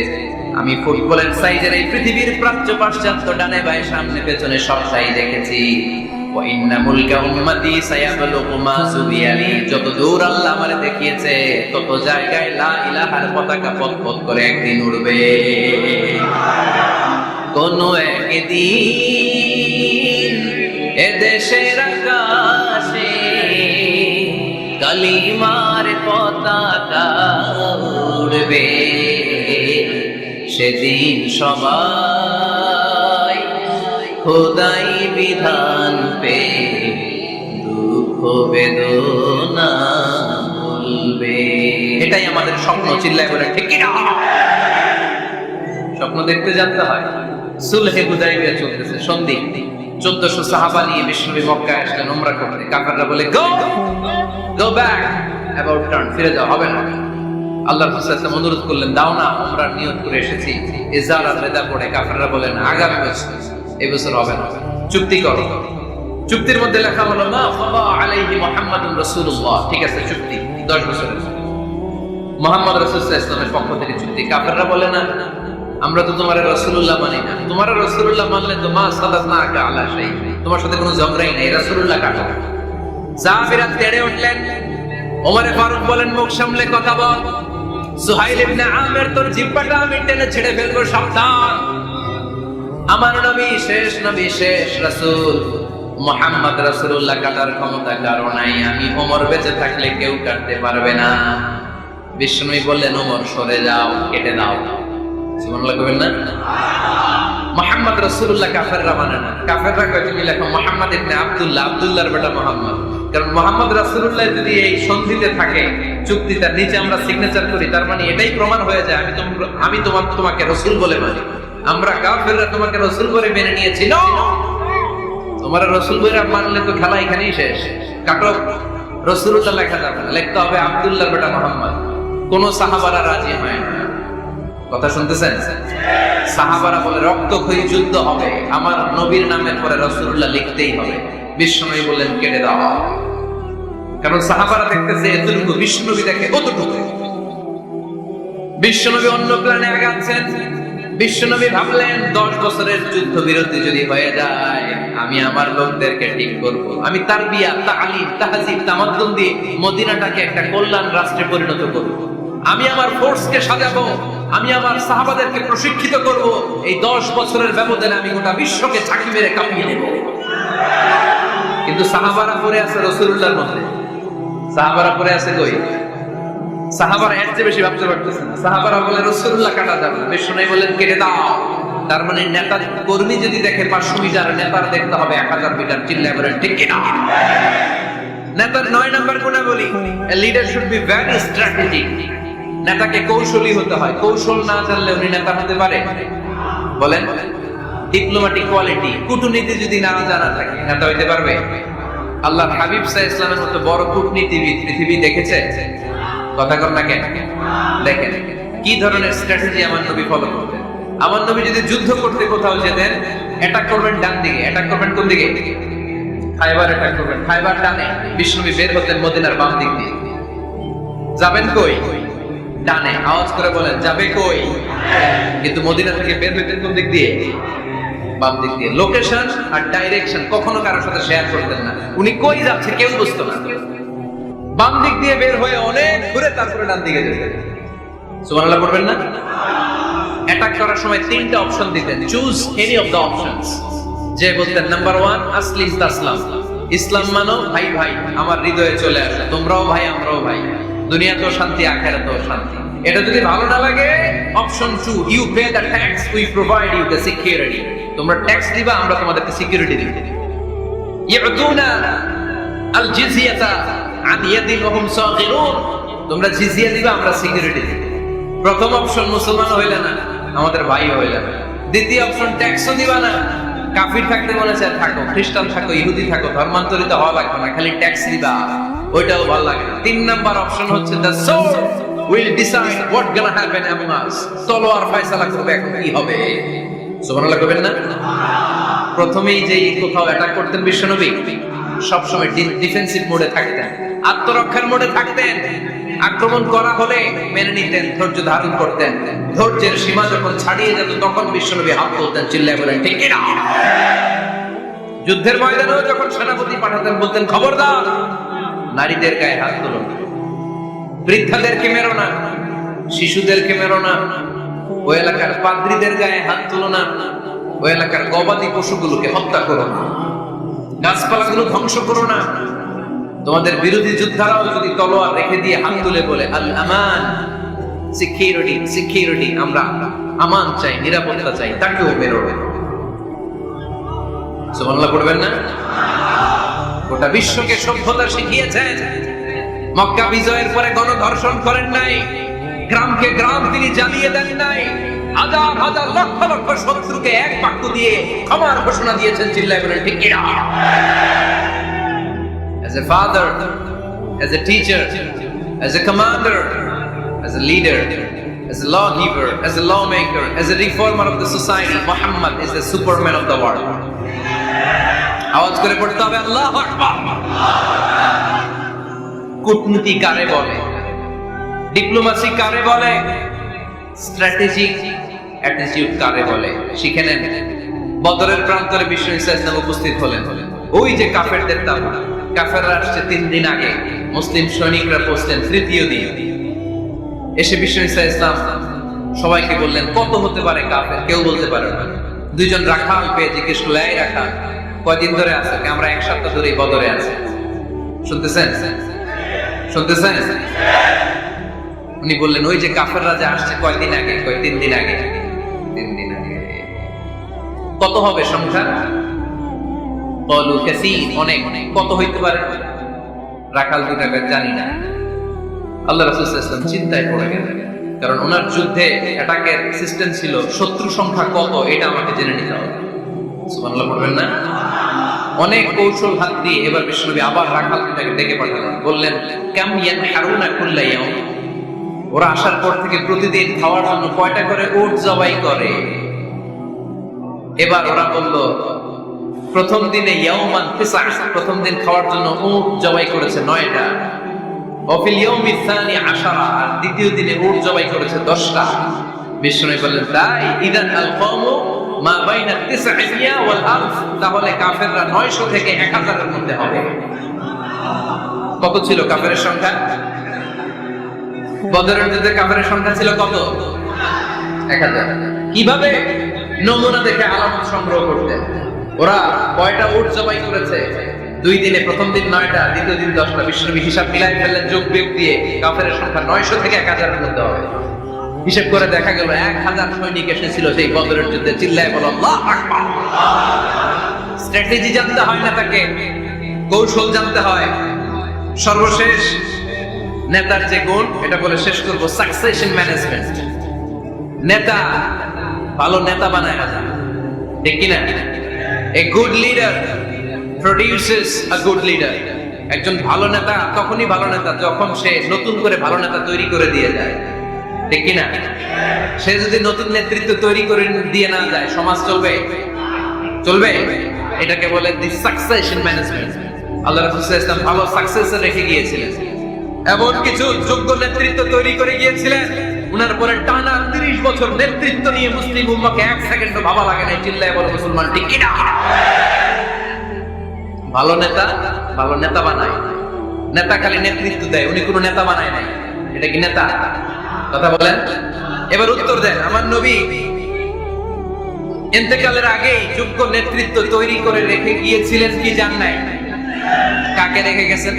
আমি ফুটবলের সাইজের এই পৃথিবীর প্রাচ্য পাশ্চাত্য, ডানে বাঁয়ে সামনে পেছনে সব সাইজ দেখেছি। ওয়া ইন্না মুলকা উম্মতি সায়াবলুগু মা সুবিয়ালি। যত দূর আল্লাহ আমারে দেখিয়েছে, তত জায়গায় লা ইলাহার পতাকা পথ করে একদিন উড়বে। কোন একদিন দেশের আকাশে কালিমার পতাকা উড়বে, সেদিন সবাই খোদাই বিধান পে দুঃখ বেদনা বলবে। এটাই আমাদের স্বপ্ন, চিল্লায় বলে ঠিক কি না? স্বপ্ন দেখতে জানতে হয়। সুলহে হুদাইবিয়া চলতেছে, সন্ধি। 1400 সাহাবা নিয়ে বিশ্বনবী মক্কায় আসলেন উমরা করতে। কাফেররা বলে গো ব্যাক, অ্যাবাউট টার্ন, ফিরে যাও, হবে না। আল্লাহর রাসূল সাল্লাল্লাহু আলাইহি ওয়াসাল্লাম অনুরোধ করলেন, দাও না, উমরার নিয়ত করে এসেছি। ইজার আর রেদা পড়ে কাফেররা বলেন আগামী বছর, এই বছর হবে না, চুক্তি করো। চুক্তির মধ্যে লেখা হলো মা ফাদা আলাইহি মুহাম্মাদুর রাসূলুল্লাহ। ঠিক আছে, চুক্তি 10 বছরের মুহাম্মদ রাসূল সাল্লাল্লাহু আলাইহি ওয়াসাল্লামের পক্ষ থেকে চুক্তি। কাফেররা বলে না, আমরা তো তোমার রাসূলুল্লাহ মানি না। তোমার রাসূলুল্লাহ মানলে তো মা সাদাতনাকা আলা শাই, তোমার সাথে কোনো ঝগড়াই নাই, রাসূলুল্লাহ কাটো। সাহাবীরা তেড়ে উঠলেন। ওমরে ফারুক বলেন, মুখ সামলে কথা বল। সুহাইল ইবনে আমির, তোর জিহ্বাটা আমি টেনে ছেড়ে ফেলবো, সাবধান। আমার নবী শেষ নবী, শেষ রাসূল মুহাম্মদ রাসূলুল্লাহ কাটার ক্ষমতা কারো নাই। আমি ওমর বেঁচে থাকলে কেউ কাটতে পারবে না। বিশ্বনবী বললেন, ওমর সরে যাও, কেটে দাও। সুবহানাল্লাহ কইবেন না? মুহাম্মদ রাসূলুল্লাহ কাফেররা মানে না। কাফেররা কয় তুমি লেখো মুহাম্মদ ইবনে আব্দুল্লাহ, আব্দুল্লাহর বেটা মুহাম্মদ। কারণ মুহাম্মদ রাসূলুল্লাহ যদি এই সন্ধিতে থাকে, চুক্তিটার নিচে আমরা সিগনেচার করি, তার মানে এটাই প্রমাণ হয়ে যায় আমি তোমাকে রাসূল বলে মানি। আমরা কাফেররা তোমাকে রাসূল বলে মেনে নিয়েছি। না, তোমার রাসূল বলে মানলে তো খেলা এখানেই শেষ। কাটো, রাসূলুল্লাহ লেখা যাবে না, লিখতে হবে আব্দুল্লাহর বেটা মুহাম্মদ। কোন সাহাবারা রাজি হয় না। কথা শুনতেছেন? সাহাবারা বলে রক্তক্ষয়ী যুদ্ধ হবে, আমার নবীর নামের পরে রাসূলুল্লাহ লিখতেই হবে। বিশ্বনবী বললেন, কেটে দাও। কারণ সাহাবারা দেখতেছে এতটুকু, বিশ্বনবী দেখে কতটুকু। বিশ্বনবী অন্য প্ল্যানে আগাচ্ছেন। বিশ্বনবী ভাবলেন 10 বছরের যুদ্ধ বিরতি যদি হয়ে যায়, আমি আমার লোকদেরকে ঠিক করব। আমি তারবিয়া, তালিম, তাহজিব, তামাদ্দুন দিয়ে মদিনাটাকে একটা কল্যাণ রাষ্ট্রে পরিণত করব। আমি আমার ফোর্সকে সাজাবো, আমি আমার সাহাবাদেরকে প্রশিক্ষিত করব। এই 10 বছরের ব্যবধানে আমি গোটা বিশ্বকে ঝাঁকি মেরে কাঁপিয়ে দেব। কিন্তু সাহাবারা পড়ে আছে রাসূলুল্লাহর মধ্যে। সাহাবারা পড়ে আছে কই? সাহাবারা এর চেয়ে বেশি ভাবতে পারতেছে না। সাহাবারা বলে রাসূলুল্লাহ কাটা যাবে না। বিশ্বনবী বলেন, কেটে দাও। তার মানে নেতা কর্মী যদি দেখে 500 মিটার, নেতার দেখতে হবে 1000 মিটার। চিল্লায় বলেন ঠিক কি না? নেতার 9 নাম্বার গুণা বলি, a leader should be very strategic. নেতাকে কৌশলী হতে হয়। কৌশল না জানলে উনি নেতা হতে পারে? বলেন, ডিপ্লোম্যাটিক কোয়ালিটি, কূটনীতি যদি না জানা থাকে নেতা হইতে পারবে? আল্লাহর হাবিব সাল্লাল্লাহু আলাইহি ওয়াসাল্লামের মতো বড় কূটনীতিবিদ পৃথিবী দেখেছে? কথা কর না কেন? দেখেন কি ধরনের স্ট্র্যাটেজি আমার নবী ফলো করতেন। আমার নবী যদি যুদ্ধ করতে কোথাও যেতেন, অ্যাটাক করবেন ডান দিকে, অ্যাটাক করবেন কোন দিকে? খায়বার অ্যাটাক করবেন, খায়বার ডানে। বিশ্বনবী বের হতেন মদিনার বাম দিক দিয়ে। যাবেন কই? ডানে। আওয়াজ করে বলেন, যাবে কই? কিন্তু মদিনা থেকে বের হইতেন কোন দিক দিয়ে? বাম দিক দিয়ে। লোকেশন আর ডাইরেকশন কখনো কারোর সাথে শেয়ার করতেন না। উনি কই যাচ্ছে কেউ বুঝতো না। বাম দিক দিয়ে বের হয়ে অনেক ঘুরে তারপরে ডান দিকে যেতেন। সুবহানাল্লাহ পড়বেন না? অ্যাটাক করার সময় 3টা অপশন দিতেন, choose any of the options. যে বলতেন নাম্বার 1 আসলিম তাসলাম, ইসলাম মানো, ভাই ভাই আমার হৃদয়ে চলে আসে, তোমরাও ভাই আমরাও ভাই, দুনিয়াতেও শান্তি আখিরাতেও শান্তি। এটা যদি ভালো না লাগে, option 2 you pay the tax, we provide you the security. তোমরা ট্যাক্স দিবা, আমরা তোমাদেরকে সিকিউরিটি দিব। ইয়াতুনা আল জিজিয়াতা আন ইয়াদিন ওয়া হুম সাগিরুন, তোমরা জিজিয়া দিবা, আমরা সিকিউরিটি দিব। প্রথম অপশন মুসলমান হইলে না, আমাদের ভাই হইলে না। দ্বিতীয় অপশন ট্যাক্সও দিবা না, কাফির থাকতে মনে চায় থাকো, খ্রিস্টান থাকো, ইহুদি থাকো, ধর্মান্তরিত হওয়া লাগবে না, খালি ট্যাক্স দিবা, ওইটাও ভালো লাগে না। 3 নাম্বার অপশন হচ্ছে the sword will decide what gonna happen among আস, তলোয়ার ফয়সালা করবে এখন কি হবে। সুবহানাল্লাহ কইবেন না? প্রথমেই যে কোথাও অ্যাটাক করতেন বিশ্বনবী, সবসময় ডিফেন্সিভ মোডে থাকতেন, আত্মরক্ষার মোডে থাকতেন। আক্রমণ করা হলে মেনে নিতেন, ধৈর্য ধারণ করতেন। ধৈর্যের সীমা যখন ছাড়িয়ে যেত তখন বিশ্বনবী হাত তুলতেন, চিল্লায় বলেন ঠিক কি না? যুদ্ধের ময়দানেও যখন সেনাপতি পাঠাতেন বলতেন খবরদার নারীদের গায়ে হাত তুলো না, বৃদ্ধাদেরকে মেরো না, শিশুদেরকে মেরো না, ওই এলাকার পাদ্রীদের গায়ে হাত তুলো না, ওই এলাকার গবাদি পশুগুলোকে হত্যা করো না। গাছপালাগুলো ধ্বংস করো না। তোমাদের বিরোধী যোদ্ধারাও যদি তলোয়ার রেখে দিয়ে হাত তুলে বলে আল আমান, সিকিউরিটি সিকিউরিটি, আমরা আমান চাই, নিরাপত্তা চাই, তাকেও বেরোবে। সুবহানাল্লাহ পড়বেন না? গোটা বিশ্বকে সভ্যতা শিখিয়েছেন। মক্কা বিজয়ের পরে গণধর্ষণ করেন নাই, গ্রামকে গ্রাম তিনি জ্বালিয়ে দেন নাই, হাজার হাজার লক্ষ লক্ষ শত্রুকে এক বাক্য দিয়ে ক্ষমার ঘোষণা দিয়েছেন। চিল্লায় বলেন ঠিক কিনা? As a father, as a teacher, as a commander, as a leader, as a lawgiver, as a lawmaker, as a reformer of the society, Muhammad is the superman of the world. আওয়াজ করে পড়তে হবে আল্লাহু আকবার। কূটনীতি কারে বলে? Diplomacy কারে বলে? স্ট্র্যাটেজিক অ্যাটিটিউড কারে বলে? শিখে নেন। বদরের প্রান্তরে বিশ্ব ইসলাম উপস্থিত হলেন। ওই যে কাফেরদের তাবু, কাফেররা আসছে 3 দিন আগে, মুসলিম সৈনিকরা পৌঁছলেন 3য় দিন। এসে বিশ্ব ইসলাম সবাইকে বললেন কত হতে পারে কাফের, কেউ বলতে পারে না। 2 জন রাখাল পেয়ে জিজ্ঞেস করলেন, এই রাখাল কয়দিন ধরে আছে? আমরা 1 সপ্তাহ ধরে বদরে আছি। শুনতেছেন? শুনতেছেন? উনি বললেন ওই যে কাফেররা যে আসছে কয়দিন আগে? 3 দিন আগে। 3 দিন আগে। কত হবে সংখ্যা? বলু কাসীর, অনেক। কত হইতে পারে? রাখাল দুটাকে জানি না। আল্লাহ রাসূল সাল্লাল্লাহু আলাইহি ওয়াসাল্লাম চিন্তায় পড়ে গেলেন, কারণ ওনার যুদ্ধে অ্যাটাকের সিস্টেম ছিল শত্রু সংখ্যা কত এটা আমাকে জেনে নিতে হবে। সুবহানাল্লাহ পড়বেন না? অনেক কৌশল হাত দিয়ে এবার বিশ্বনবী আবার রাখাল দুটাকে ডেকে পাঠালেন। বললেন কাম ইয়ানহারুনা কুল্লা ইয়াউম, ওরা আসার পর থেকে প্রতিদিন খাওয়ার জন্য কয়টা করে উট জবাই করে? এবার ওরা বলল প্রথম দিনে ইয়াউমান তিসআ, প্রথম দিন খাওয়ার জন্য উট জবাই করেছে 9টা। ওয়াফিল ইয়াউমি সানি 10, আর দ্বিতীয় দিনে উট জবাই করেছে 10টা। বিশ্বনবী বললেন তাই ইদান আল কওমু মা বাইনা 900 ওয়াল 1000, তাহলে কাফেররা 900 থেকে 1000 এর মধ্যে হবে। কত ছিল কাফেরের সংখ্যা? বদরের যুদ্ধে কাফেরের সংখ্যা ছিল কত? 1000। কিভাবে? নমুনা দেখে আলামত সংগ্রহ করতে। ওরা কয়টা উট জবাই করেছে? 2 দিনে, প্রথম দিন 9টা, দ্বিতীয় দিন 10টা। বিশ্বনবী হিসাব মিলাই ফেললেন, যোগ বিয়োগ দিয়ে কাফেরের সংখ্যা 900 থেকে 1000 এর মধ্যে হবে। হিসাব করে দেখা গেল 1000 সৈনিক এসেছিল সেই বদরের যুদ্ধে। চিল্লায় বলো আল্লাহু আকবার। স্ট্র্যাটেজি জানতে হয় না, তাকে কৌশল জানতে হয়। সর্বশেষ নেতার যে গুণ, এটা বলে শেষ করব, সাকসেশন ম্যানেজমেন্ট। নেতা ভালো নেতা বানায় না, ঠিক কি না? A good leader produces a good leader. একজন ভালো নেতা তখনই ভালো নেতা যখন সে নতুন করে ভালো নেতা তৈরি করে দিয়ে যায়, ঠিক কি না? সে যদি নতুন নেতৃত্ব তৈরি করে দিয়ে না যায়, সমাজ চলবে? চলবে? এটাকে বলে দি সাকসেশন ম্যানেজমেন্ট। আল্লাহ রাসূল সাল্লাল্লাহু আলাইহি ওয়াসাল্লাম ভালো সাকসেসর রেখে গিয়েছিলেন, এমন কিছু যোগ্য নেতৃত্ব তৈরি করে গিয়েছিলেন। উনার পরে টানা 30 বছর নেতৃত্ব নিয়ে মুসলিম উম্মাহকে 1 সেকেন্ডও ভাবা লাগে না। চিল্লায় বলো মুসলমান ঠিক কি না? ভালো নেতা ভালো নেতা বানায়। নেতা খালি নেতৃত্ব দেয়, উনি কোনো নেতা বানায় নাই। এটা কি নেতা? কথা বলেন। এবার উত্তর দেন। আমার নবী ইন্তেকালের আগেই যোগ্য নেতৃত্ব তৈরি করে রেখে গিয়েছিলেন কি জান নাই? কাকে রেখে গেছেন?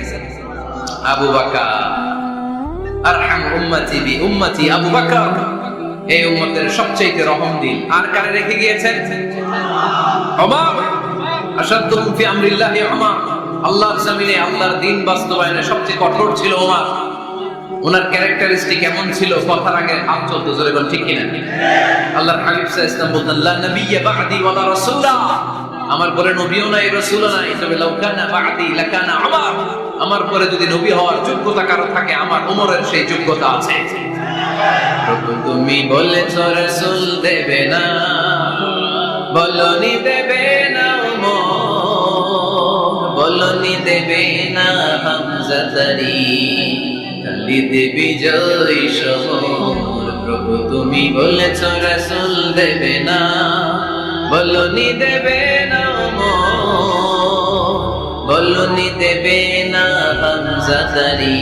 আবু বকর। আরহাম উম্মতি বি উম্মতি আবু বকর, এই উম্মতের সবচেয়ে রহমদিল। আর কারে রেখে গিয়েছেন? ওমর। আশাদুহুম ফি আমরিল্লাহি ওমর, আল্লাহর জমিনে আল্লাহর দ্বীন বাস্তবায়নে সবচেয়ে কঠোর ছিল ওমর। ওনার ক্যারেক্টারিস্টিক এমন ছিল, কথার আগে হাত চলতো। জোরে বল ঠিক কিনা? আল্লাহর হাবিব সাল্লাল্লাহু আলাইহি ওয়াসাল্লাম বলতেন লা নাবিয়্যা বা'দি ওয়ালা রাসূলা, আমার পরে নবীও নাই রাসূলও নাই, তবে লাউ কানা বা'দি লাকানা ওমর, আমার পরে যদি নবী হওয়ার যোগ্যতা কারো থাকে আমার ওমরের সেই যোগ্যতা আছে। প্রভু তুমি বলেছো রাসূল দেবে না, বলনি দেবে না ওমর, বলনি দেবে না হামজা তারি, কালিদে বিজয় শহর। প্রভু তুমি বলেছো রাসূল দেবে না, বলনি দেবে না ওমর, বলনি দেবে না হামজা তারি,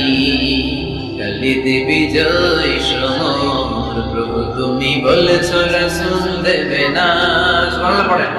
কালিদে বিজয় শহর। প্রভু তুমি বলেছো রাসূল দেবে না। সুবহানাল্লাহ পড়েন।